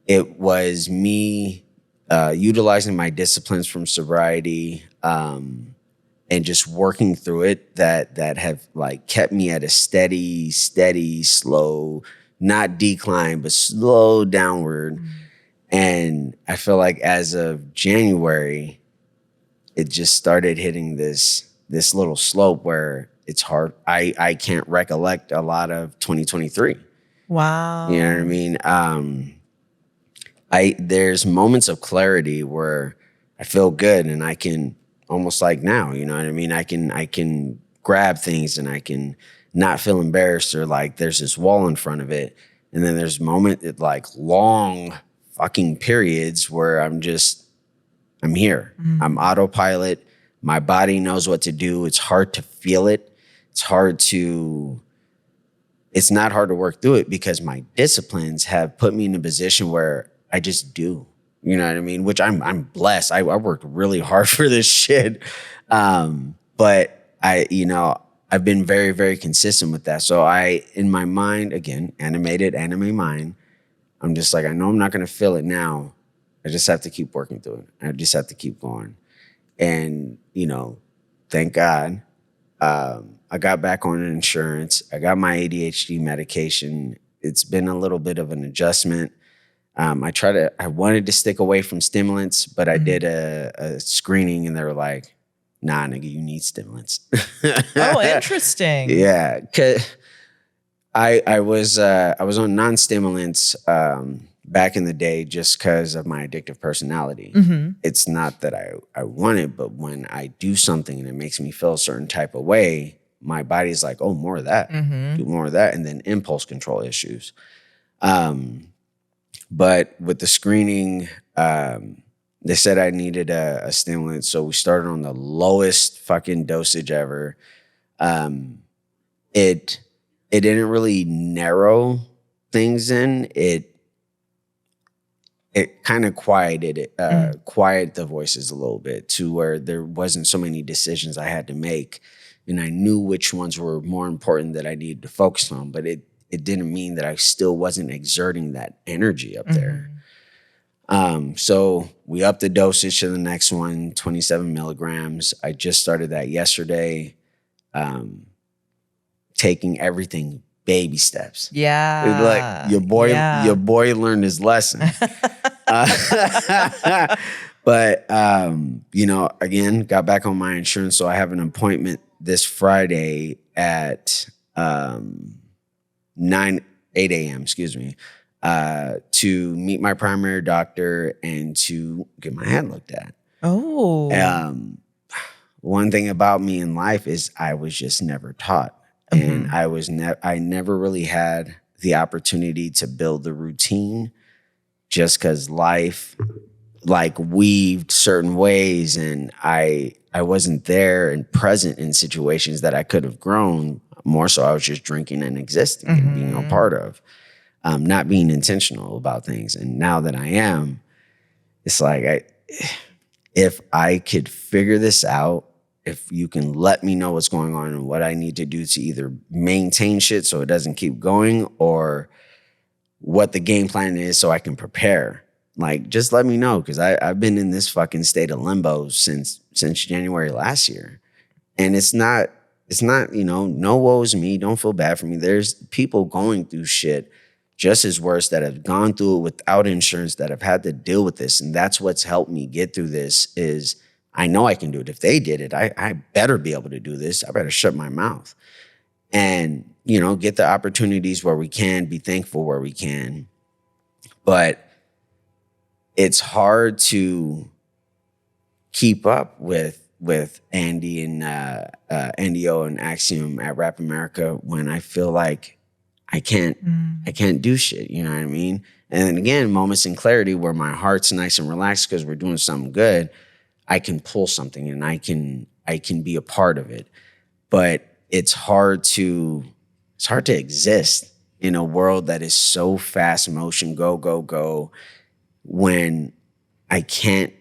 S2: it was me utilizing my disciplines from sobriety and just working through it that have like kept me at a steady, slow, not decline, but slow downward. And I feel like as of January, it just started hitting this little slope where it's hard. I can't recollect a lot of 2023.
S1: Wow.
S2: You know what I mean? There's moments of clarity where I feel good and I can almost like now, you know what I mean? I can grab things and I can not feel embarrassed or like there's this wall in front of it. And then there's like long fucking periods where I'm here. I'm autopilot. My body knows what to do. It's hard to feel it. It's not hard to work through it because my disciplines have put me in a position where I just do. You know what I mean? Which I'm blessed. I worked really hard for this shit. But I've been very, very consistent with that. So in my mind, again, anime mind, I'm just like, I know I'm not going to feel it now. I just have to keep working through it. I just have to keep going. And, thank God, I got back on insurance. I got my ADHD medication. It's been a little bit of an adjustment. I wanted to stick away from stimulants, but I did a screening and they were like, nah, nigga, you need stimulants.
S1: Oh, interesting.
S2: Yeah. 'Cause I was on non-stimulants, back in the day just because of my addictive personality. It's not that I want it, but when I do something and it makes me feel a certain type of way, my body's like, oh, more of that, do more of that. And then impulse control issues. But with the screening, they said I needed a stimulant. So we started on the lowest fucking dosage ever. It didn't really narrow things in. It kind of quieted the voices a little bit to where there wasn't so many decisions I had to make. And I knew which ones were more important that I needed to focus on, but it didn't mean that I still wasn't exerting that energy up there. So we upped the dosage to the next one, 27 milligrams. I just started that yesterday, taking everything baby steps.
S1: Yeah.
S2: Like your boy learned his lesson. But, again, got back on my insurance. So I have an appointment this Friday at 8 a.m., to meet my primary doctor and to get my head looked at.
S1: Oh.
S2: One thing about me in life is I was just never taught. And I never really had the opportunity to build the routine just because life like weaved certain ways and I wasn't there and present in situations that I could have grown. More so I was just drinking and existing and being a part of, not being intentional about things. And now that I am, it's like if I could figure this out, if you can let me know what's going on and what I need to do to either maintain shit so it doesn't keep going or what the game plan is so I can prepare. Like, just let me know because I've been in this fucking state of limbo since January last year. And it's not, no woe's me. Don't feel bad for me. There's people going through shit just as worse that have gone through it without insurance that have had to deal with this. And that's what's helped me get through this is I know I can do it. If they did it, I better be able to do this. I better shut my mouth and, get the opportunities where we can, be thankful where we can. But it's hard to keep up with Andy and Andy O and Axiom at Rap America when I feel like I can't do shit. You know what I mean? And then again, moments in clarity where my heart's nice and relaxed because we're doing something good. I can pull something and I can be a part of it. But it's hard to exist in a world that is so fast motion, go, go, go, when I can't.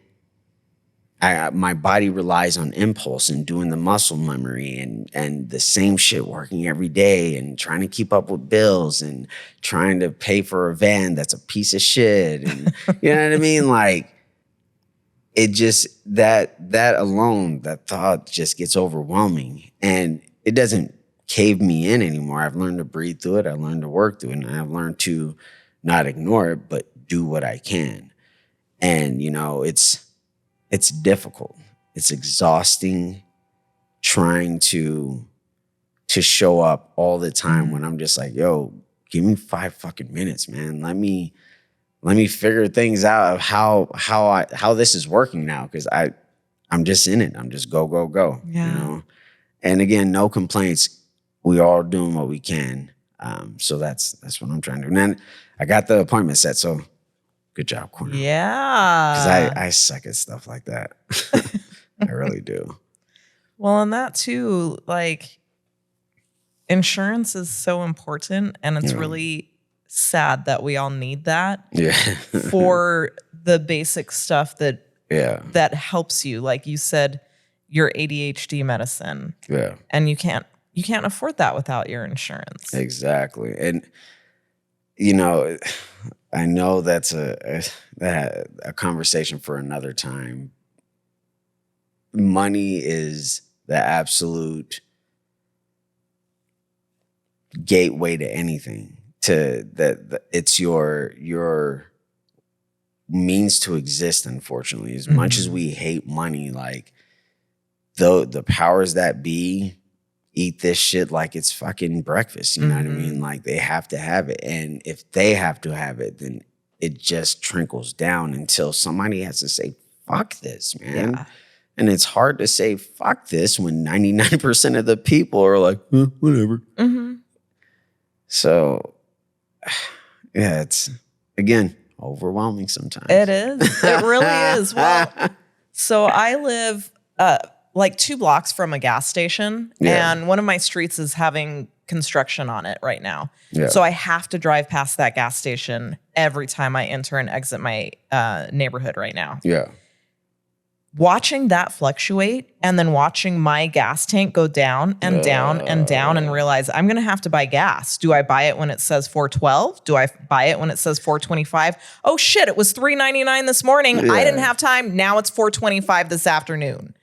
S2: My body relies on impulse and doing the muscle memory and the same shit working every day and trying to keep up with bills and trying to pay for a van that's a piece of shit. And you know what I mean? Like, it just, that alone, that thought just gets overwhelming and it doesn't cave me in anymore. I've learned to breathe through it. I've learned to work through it, and I've learned to not ignore it, but do what I can. And, you know, it's difficult. It's exhausting trying to show up all the time when I'm just like, yo, give me 5 fucking minutes, man. Let me figure things out of how this is working now. Cause I'm just in it. I'm just go, go, go.
S1: Yeah.
S2: You know? And again, no complaints. We all doing what we can. So that's what I'm trying to do. And then I got the appointment set. So good job, Cornell.
S1: Yeah.
S2: Because I suck at stuff like that. I really do.
S1: Well, and that too, like, insurance is so important, and it's really sad that we all need that for the basic stuff that helps you. Like you said, your ADHD medicine. Yeah. And you can't afford that without your insurance.
S2: Exactly. And, you know, I know that's a conversation for another time. Money is the absolute gateway to anything. It's your means to exist. Unfortunately, as much as we hate money, like the powers that be eat this shit like it's fucking breakfast. You know what I mean? Like, they have to have it. And if they have to have it, then it just trickles down until somebody has to say, fuck this, man. Yeah. And it's hard to say, fuck this, when 99% of the people are like, whatever. So, yeah, it's, again, overwhelming sometimes.
S1: It is. It really is. Well, so I live like 2 blocks from a gas station, and one of my streets is having construction on it right now. Yeah. So I have to drive past that gas station every time I enter and exit my neighborhood right now. Yeah. Watching that fluctuate and then watching my gas tank go down and down and down, and realize I'm going to have to buy gas. Do I buy it when it says $4.12? Do I buy it when it says $4.25? Oh shit, it was $3.99 this morning. I didn't have time. Now it's $4.25 this afternoon.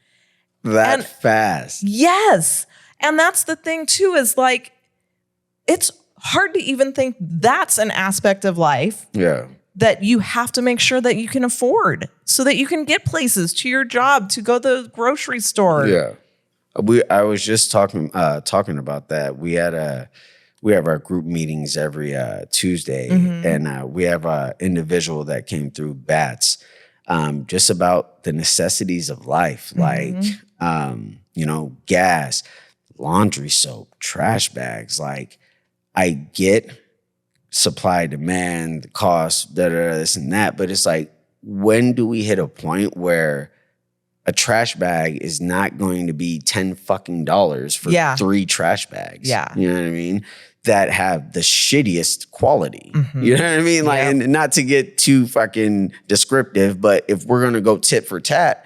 S2: That fast.
S1: Yes. And that's the thing too, is like, it's hard to even think that's an aspect of life. Yeah. That you have to make sure that you can afford, so that you can get places to your job, to go to the grocery store. Yeah.
S2: I was just talking about that. We have our group meetings every Tuesday, and we have an individual that came through BATS, just about the necessities of life, like you know, gas, laundry soap, trash bags. Like, I get supply, demand, the cost, this and that, but it's like, when do we hit a point where a trash bag is not going to be $10 fucking for 3 trash bags? Yeah. You know what I mean? That have the shittiest quality. You know what I mean? Like, and not to get too fucking descriptive, but if we're going to go tit for tat,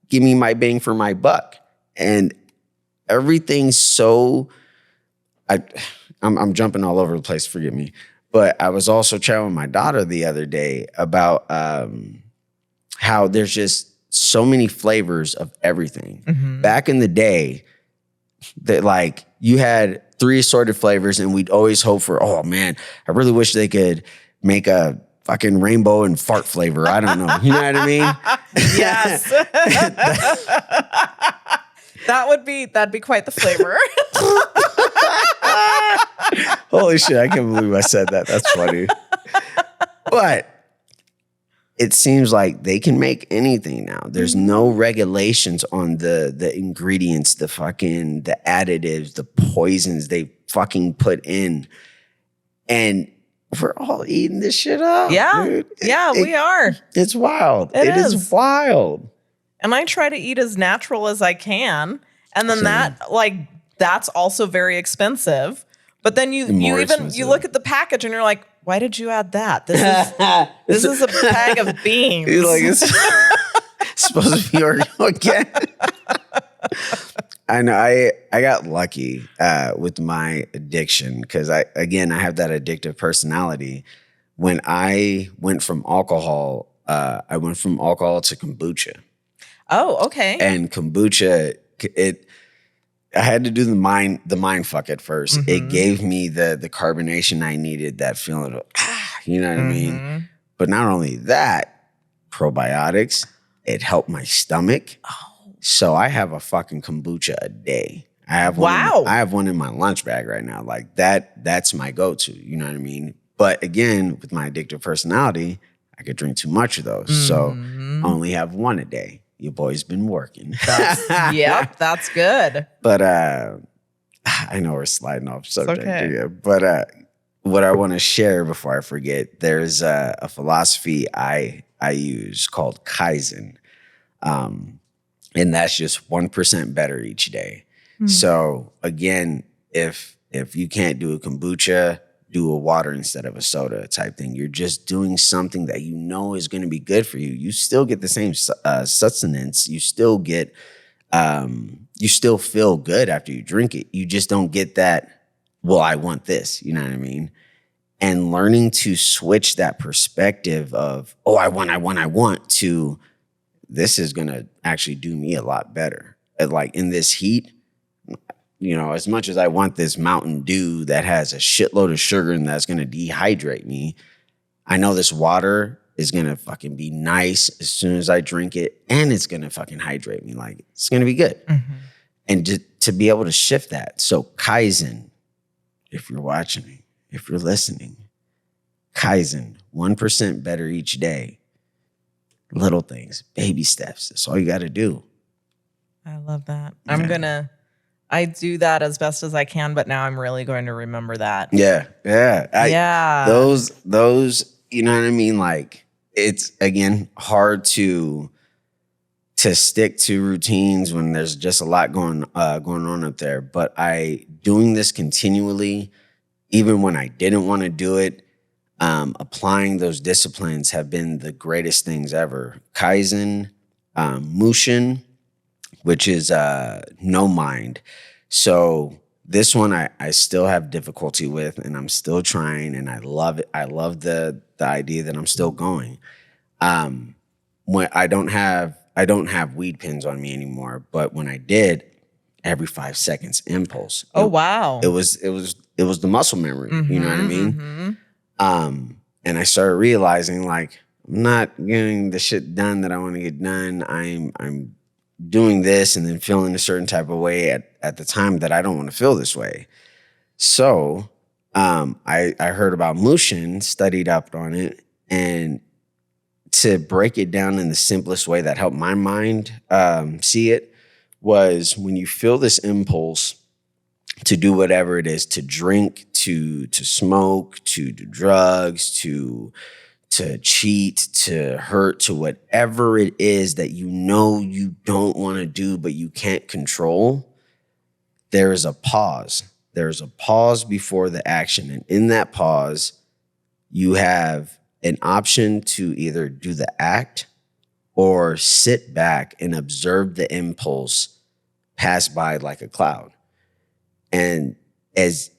S2: give me my bang for my buck. And everything's so, I'm jumping all over the place, forgive me. But I was also chatting with my daughter the other day about how there's just so many flavors of everything. Back in the day, that like you had 3 assorted flavors, and we'd always hope for, oh man, I really wish they could make a fucking rainbow and fart flavor. I don't know. You know what I mean?
S1: Yes. That'd be quite the flavor.
S2: Holy shit, I can't believe I said that. That's funny. But it seems like they can make anything now. There's no regulations on the ingredients, the additives, the poisons they fucking put in. And we're all eating this shit up.
S1: Yeah.
S2: Dude.
S1: We are.
S2: It's wild.
S1: It
S2: is wild.
S1: And I try to eat as natural as I can. And then that's also very expensive. But then you look at the package and you're like, why did you add that? This is a bag of beans.
S2: You're like, it's supposed to be organic. I know. I got lucky with my addiction because I have that addictive personality. When I went from alcohol, to kombucha.
S1: Oh, okay.
S2: And kombucha, I had to do the mind fuck at first. It gave me the carbonation I needed, that feeling of, you know what I mean? But not only that, probiotics, it helped my stomach. Oh. So I have a fucking kombucha a day. I have one in my lunch bag right now. Like that's my go-to, you know what I mean? But again, with my addictive personality, I could drink too much of those. So I only have one a day. Your boy's been working.
S1: That's good.
S2: But I know we're sliding off subject here. But what I want to share before I forget, there's a philosophy I use called Kaizen. And that's just 1% better each day. So again, if you can't do a kombucha, do a water instead of a soda type thing. You're just doing something that you know is going to be good for you. You still get the same sustenance. You still get, you still feel good after you drink it. You just don't get that, well, I want this, you know what I mean? And learning to switch that perspective of, oh, I want to, this is going to actually do me a lot better. Like in this heat, you know, as much as I want this Mountain Dew that has a shitload of sugar and that's going to dehydrate me, I know this water is going to fucking be nice as soon as I drink it, and it's going to fucking hydrate me. Like, it's going to be good. And to be able to shift that. So Kaizen, if you're watching me, if you're listening, Kaizen, 1% better each day. Little things, baby steps. That's all you got to do.
S1: I love that. I do that as best as I can, but now I'm really going to remember that.
S2: Yeah. Those, you know what I mean? Like, it's, again, hard to stick to routines when there's just a lot going on up there. But doing this continually, even when I didn't want to do it, applying those disciplines have been the greatest things ever. Kaizen, Mushin, which is no mind. So this one I still have difficulty with, and I'm still trying, and I love it. I love the idea that I'm still going. When I don't have weed pens on me anymore, but when I did, every 5 seconds impulse.
S1: Oh wow!
S2: It was the muscle memory. You know what I mean? And I started realizing, like, I'm not getting the shit done that I want to get done. I'm doing this and then feeling a certain type of way at the time that I don't want to feel this way. So I heard about Mushin, studied up on it, and to break it down in the simplest way that helped my mind see it was when you feel this impulse to do whatever it is, to drink, to smoke, to do drugs, to cheat, to hurt, to whatever it is that you know you don't want to do but you can't control, there is a pause. There's a pause before the action. And in that pause, you have an option to either do the act or sit back and observe the impulse pass by like a cloud. And as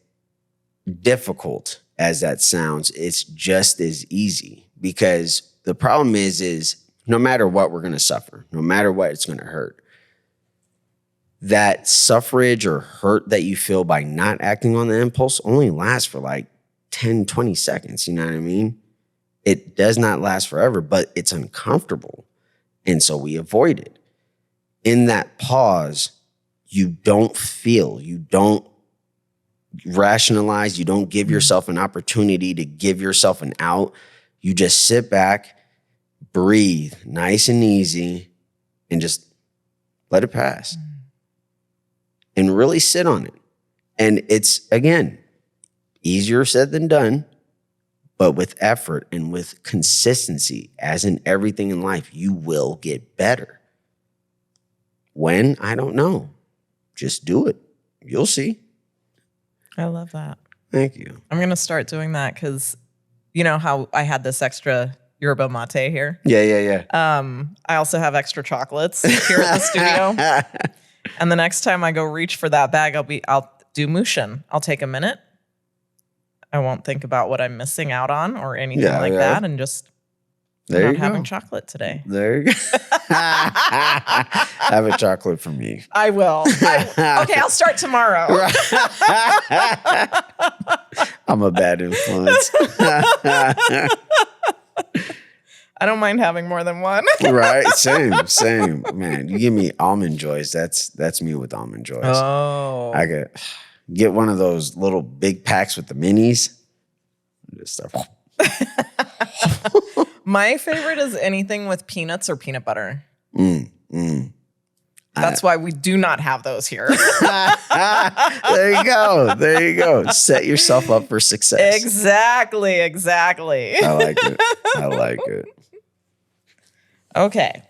S2: difficult as that sounds, it's just as easy, because the problem is no matter what, we're going to suffer. No matter what, it's going to hurt. That suffrage or hurt that you feel by not acting on the impulse only lasts for like 10, 20 seconds. You know what I mean? It does not last forever, but it's uncomfortable. And so we avoid it. In that pause, you don't feel, you don't rationalize, you don't give yourself an opportunity to give yourself an out. You just sit back, breathe nice and easy and just let it pass and really sit on it. And it's, again, easier said than done, but with effort and with consistency, as in everything in life, you will get better. When? I don't know. Just do it. You'll see.
S1: I love that.
S2: Thank you.
S1: I'm going to start doing that because you know how I had this extra yerba mate here?
S2: Yeah.
S1: I also have extra chocolates here at the studio. And the next time I go reach for that bag, I'll do Mushin. I'll take a minute. I won't think about what I'm missing out on or anything that, and just not having chocolate today.
S2: There you go. Have a chocolate for me.
S1: I will. Okay, I'll start tomorrow.
S2: I'm a bad influence.
S1: I don't mind having more than one.
S2: Right? Same. Man, you give me almond joys. That's me with almond joys.
S1: Oh.
S2: I could get one of those little big packs with the minis. Just stuff.
S1: My favorite is anything with peanuts or peanut butter. That's why we do not have those here.
S2: There you go. Set yourself up for success.
S1: Exactly.
S2: I like it.
S1: Okay.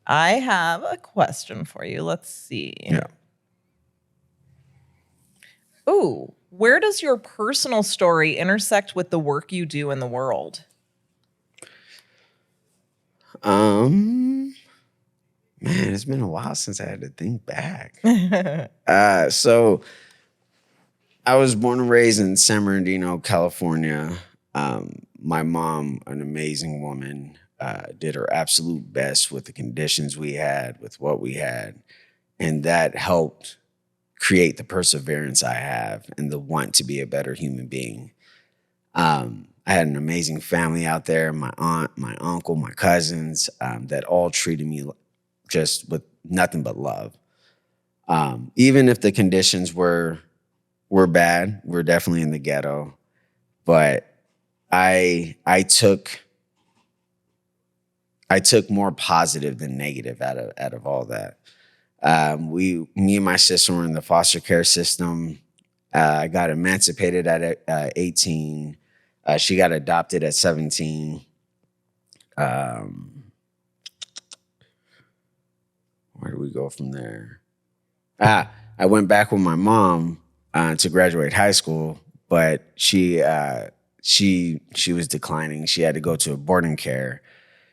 S1: I have a question for you. Let's see.
S2: Yeah.
S1: Ooh, where does your personal story intersect with the work you do in the world?
S2: Man, it's been a while since I had to think back. So I was born and raised in San Bernardino, California. My mom, an amazing woman, did her absolute best with the conditions we had, with what we had. And that helped create the perseverance I have and the want to be a better human being. I had an amazing family out there, my aunt, my uncle, my cousins, that all treated me just with nothing but love. Even if the conditions were bad, we're definitely in the ghetto, but I took more positive than negative out of all that. Me and my sister were in the foster care system. I got emancipated at 18. She got adopted at 17. Where do we go from there? I went back with my mom to graduate high school, but she was declining. She had to go to a boarding care.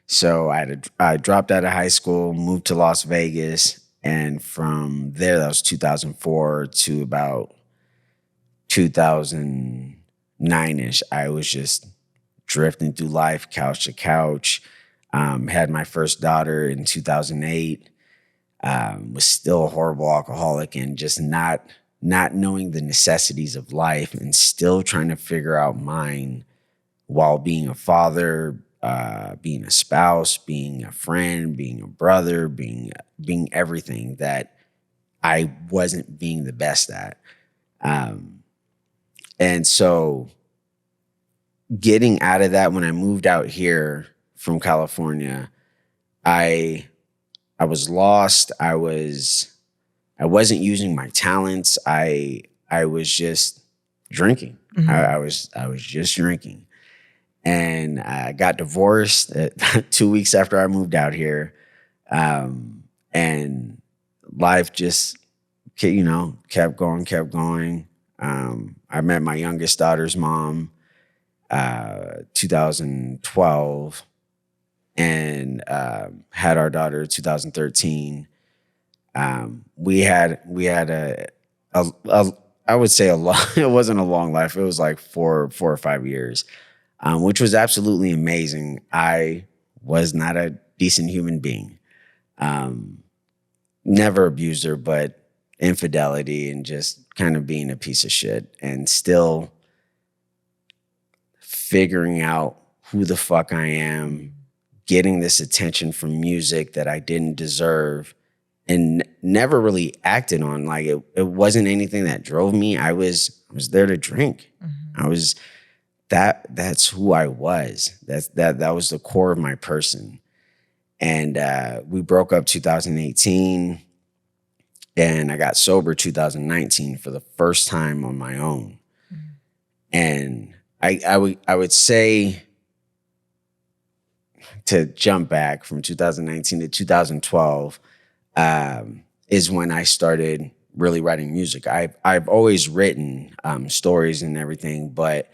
S2: So I dropped out of high school, moved to Las Vegas, and from there, that was 2004 to about 2009-ish, I was just drifting through life, couch to couch. Had my first daughter in 2008. Was still a horrible alcoholic and just not knowing the necessities of life and still trying to figure out mine while being a father, being a spouse, being a friend, being a brother, being everything that I wasn't being the best at. And so getting out of that, when I moved out here from California, I was lost. I wasn't using my talents. I was just drinking. Mm-hmm. I was just drinking. And I got divorced 2 weeks after I moved out here. And life just, kept going. I met my youngest daughter's mom, 2012, and had our daughter 2013. We had a I would say it wasn't a long life. It was like 4 or 5 years. Which was absolutely amazing. I was not a decent human being. Never abused her, but infidelity and just kind of being a piece of shit and still figuring out who the fuck I am, getting this attention from music that I didn't deserve and never really acted on. Like it wasn't anything that drove me. I was there to drink. Mm-hmm. That's who I was. That was the core of my person. And we broke up 2018, and I got sober 2019 for the first time on my own. And I would say, to jump back from 2019 to 2012, is when I started really writing music. I've always written stories and everything, but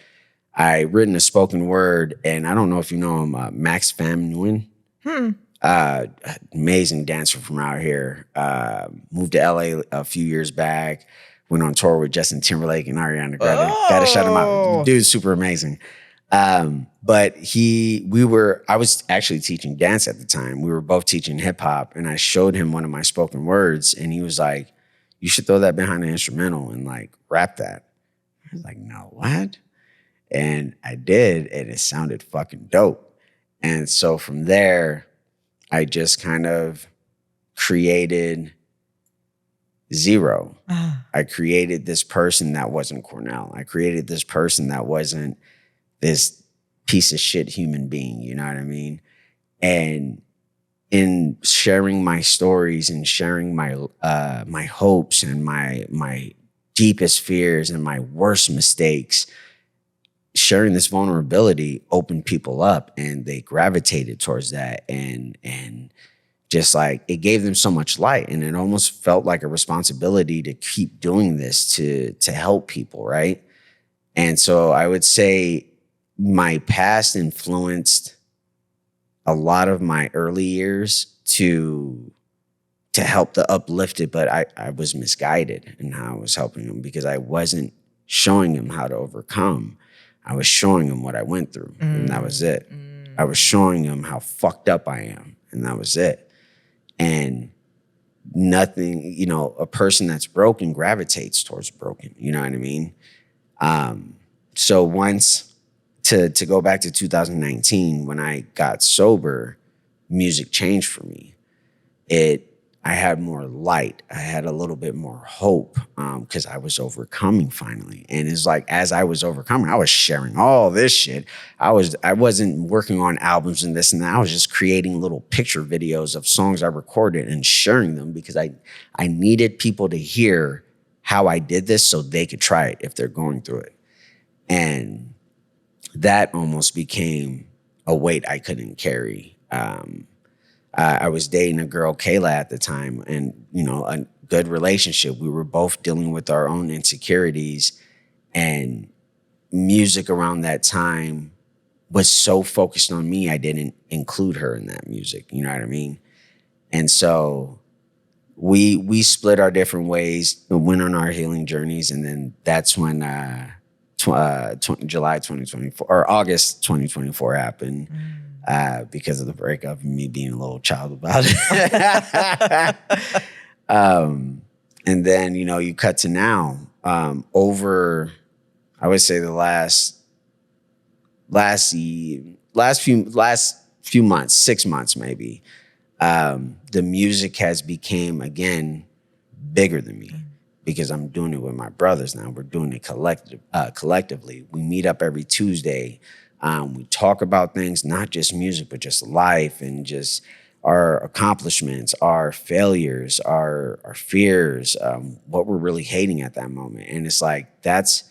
S2: I written a spoken word, and I don't know if you know him, Max Pham Nguyen. Amazing dancer from out here. Moved to LA a few years back. Went on tour with Justin Timberlake and Ariana Grande. Gotta shout him out. Dude's super amazing. But I was actually teaching dance at the time. We were both teaching hip hop, and I showed him one of my spoken words, and he was like, "You should throw that behind the instrumental and like rap that." I was like, "No, what?" And I did, and it sounded fucking dope. And so from there, I just kind of created ZERO. I created this person that wasn't Cornell. I created this person that wasn't this piece of shit human being, you know what I mean? And in sharing my stories and sharing my my hopes and my deepest fears and my worst mistakes, sharing this vulnerability opened people up, and they gravitated towards that, and just like it gave them so much light, and it almost felt like a responsibility to keep doing this to help people, right? And so I would say my past influenced a lot of my early years to help the uplifted, but I was misguided in how I was helping them, because I wasn't showing them how to overcome. I was showing them what I went through, and that was it. I was showing them how fucked up I am, and that was it. And nothing, you know, a person that's broken gravitates towards broken, you know what I mean? So once, to go back to 2019, when I got sober, music changed for me. I had more light. I had a little bit more hope, because I was overcoming finally. And it's like, as I was overcoming, I was sharing all this shit. I wasn't working on albums and this and that. I was just creating little picture videos of songs I recorded and sharing them, because I needed people to hear how I did this so they could try it if they're going through it. And that almost became a weight I couldn't carry. I was dating a girl, Kayla, at the time, and, you know, a good relationship. We were both dealing with our own insecurities, and music around that time was so focused on me, I didn't include her in that music. You know what I mean? And so we split our different ways, went on our healing journeys, and then that's when July 2024 or August 2024 happened. Because of the breakup and me being a little child about it. And then, you know, you cut to now, over, I would say the last few months, 6 months, maybe, the music has became again bigger than me, because I'm doing it with my brothers now. We're doing it collectively. We meet up every Tuesday. We talk about things, not just music, but just life and just our accomplishments, our failures, our fears, what we're really hating at that moment. And it's like, that's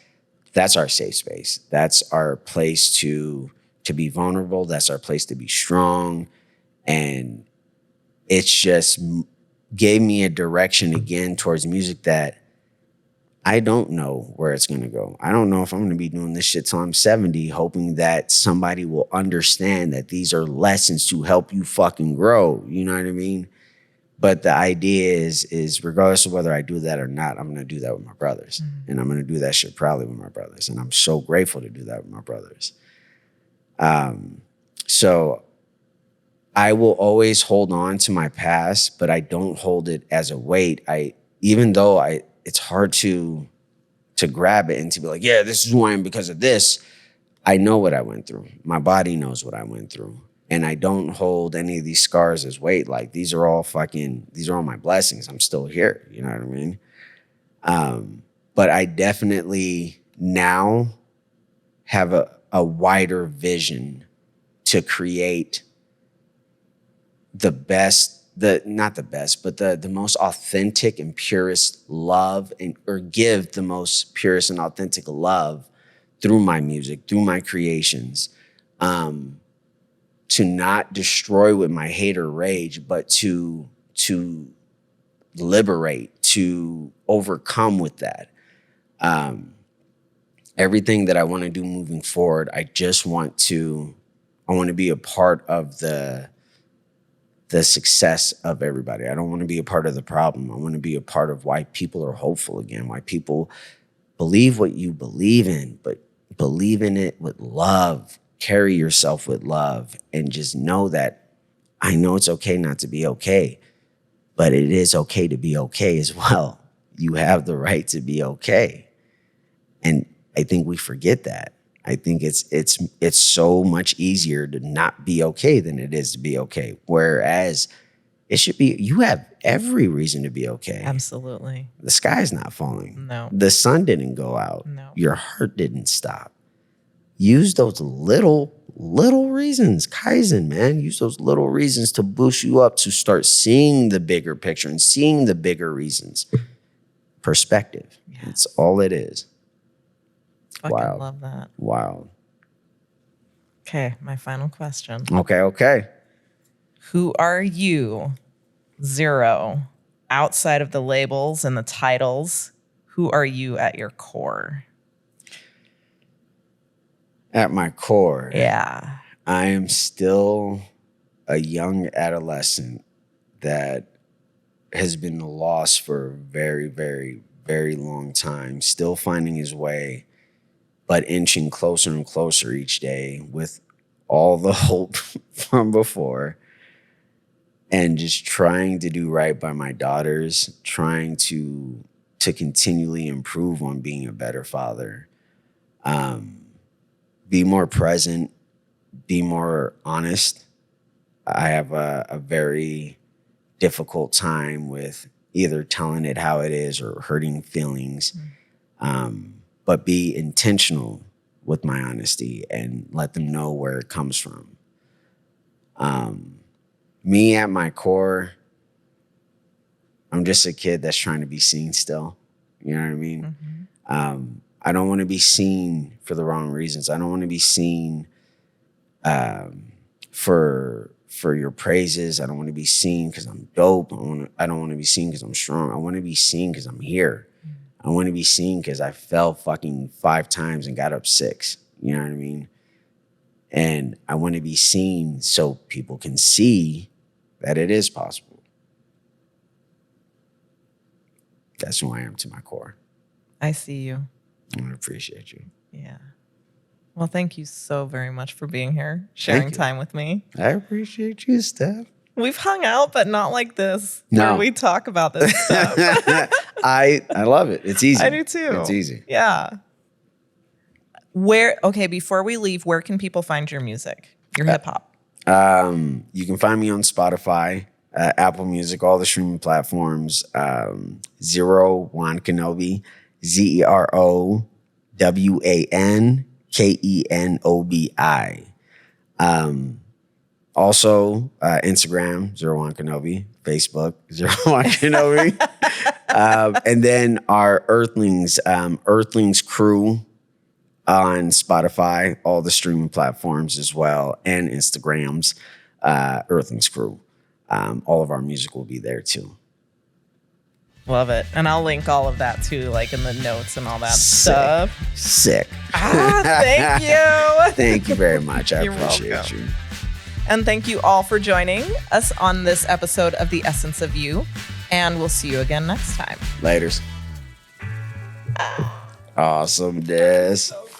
S2: our safe space. That's our place to be vulnerable. That's our place to be strong. And it's just gave me a direction again towards music that I don't know where it's going to go. I don't know if I'm going to be doing this shit till I'm 70, hoping that somebody will understand that these are lessons to help you fucking grow. You know what I mean? But the idea is regardless of whether I do that or not, I'm going to do that with my brothers. And I'm going to do that shit proudly with my brothers. And I'm so grateful to do that with my brothers. So I will always hold on to my past, but I don't hold it as a weight. Even though it's hard to grab it and to be like, yeah, this is who I am because of this. I know what I went through. My body knows what I went through. And I don't hold any of these scars as weight. Like, these are all my blessings. I'm still here. You know what I mean? But I definitely now have a wider vision to create the best, not the best, but the most authentic and purest love, or give the most purest and authentic love through my music, through my creations, to not destroy with my hate or rage, but to liberate, to overcome with that. Everything that I want to do moving forward, I want to be a part of the success of everybody. I don't want to be a part of the problem. I want to be a part of why people are hopeful again, why people believe what you believe in, but believe in it with love. Carry yourself with love, and just know that I know it's okay not to be okay, but it is okay to be okay as well. You have the right to be okay. And I think we forget that. I think it's so much easier to not be okay than it is to be okay. Whereas it should be, you have every reason to be okay.
S1: Absolutely.
S2: The sky's not falling.
S1: No.
S2: The sun didn't go out.
S1: No.
S2: Your heart didn't stop. Use those little reasons. Kaizen, man. Use those little reasons to boost you up, to start seeing the bigger picture and seeing the bigger reasons. Perspective. Yes. That's all it is.
S1: I love that.
S2: Wild.
S1: Okay, my final question.
S2: Okay.
S1: Who are you, Zero, outside of the labels and the titles? Who are you at your core?
S2: At my core,
S1: yeah,
S2: I am still a young adolescent that has been lost for a very, very, very long time, still finding his way, but inching closer and closer each day with all the hope from before, and just trying to do right by my daughters, trying to continually improve on being a better father. Be more present, be more honest. I have a very difficult time with either telling it how it is or hurting feelings, but be intentional with my honesty and let them know where it comes from. Me at my core, I'm just a kid that's trying to be seen still. You know what I mean? Mm-hmm. I don't want to be seen for the wrong reasons. I don't want to be seen for your praises. I don't want to be seen because I'm dope. I don't want to be seen because I'm strong. I want to be seen because I'm here. I want to be seen because I fell fucking 5 times and got up 6. You know what I mean? And I want to be seen so people can see that it is possible. That's who I am to my core.
S1: I see you.
S2: I appreciate you.
S1: Yeah. Well, thank you so very much for being here, sharing time with me.
S2: I appreciate you, Steph.
S1: We've hung out, but not like this, where we talk about this stuff.
S2: I love it. It's easy.
S1: I do too.
S2: It's easy.
S1: Yeah. Before we leave, where can people find your music, your hip hop?
S2: You can find me on Spotify, Apple Music, all the streaming platforms. ZERO Wan-Kenobi, ZEROWANKENOBI. Also, Instagram, ZERO Wan-Kenobi, Facebook, ZERO Wan-Kenobi. And then our Earthlings crew on Spotify, all the streaming platforms as well, and Instagrams, Earthlings crew. All of our music will be there too.
S1: Love it. And I'll link all of that too, like in the notes and all that stuff.
S2: Sick.
S1: Thank you.
S2: Thank you very much. I appreciate you.
S1: And thank you all for joining us on this episode of The Essence of You. And we'll see you again next time.
S2: Laters. Awesomeness.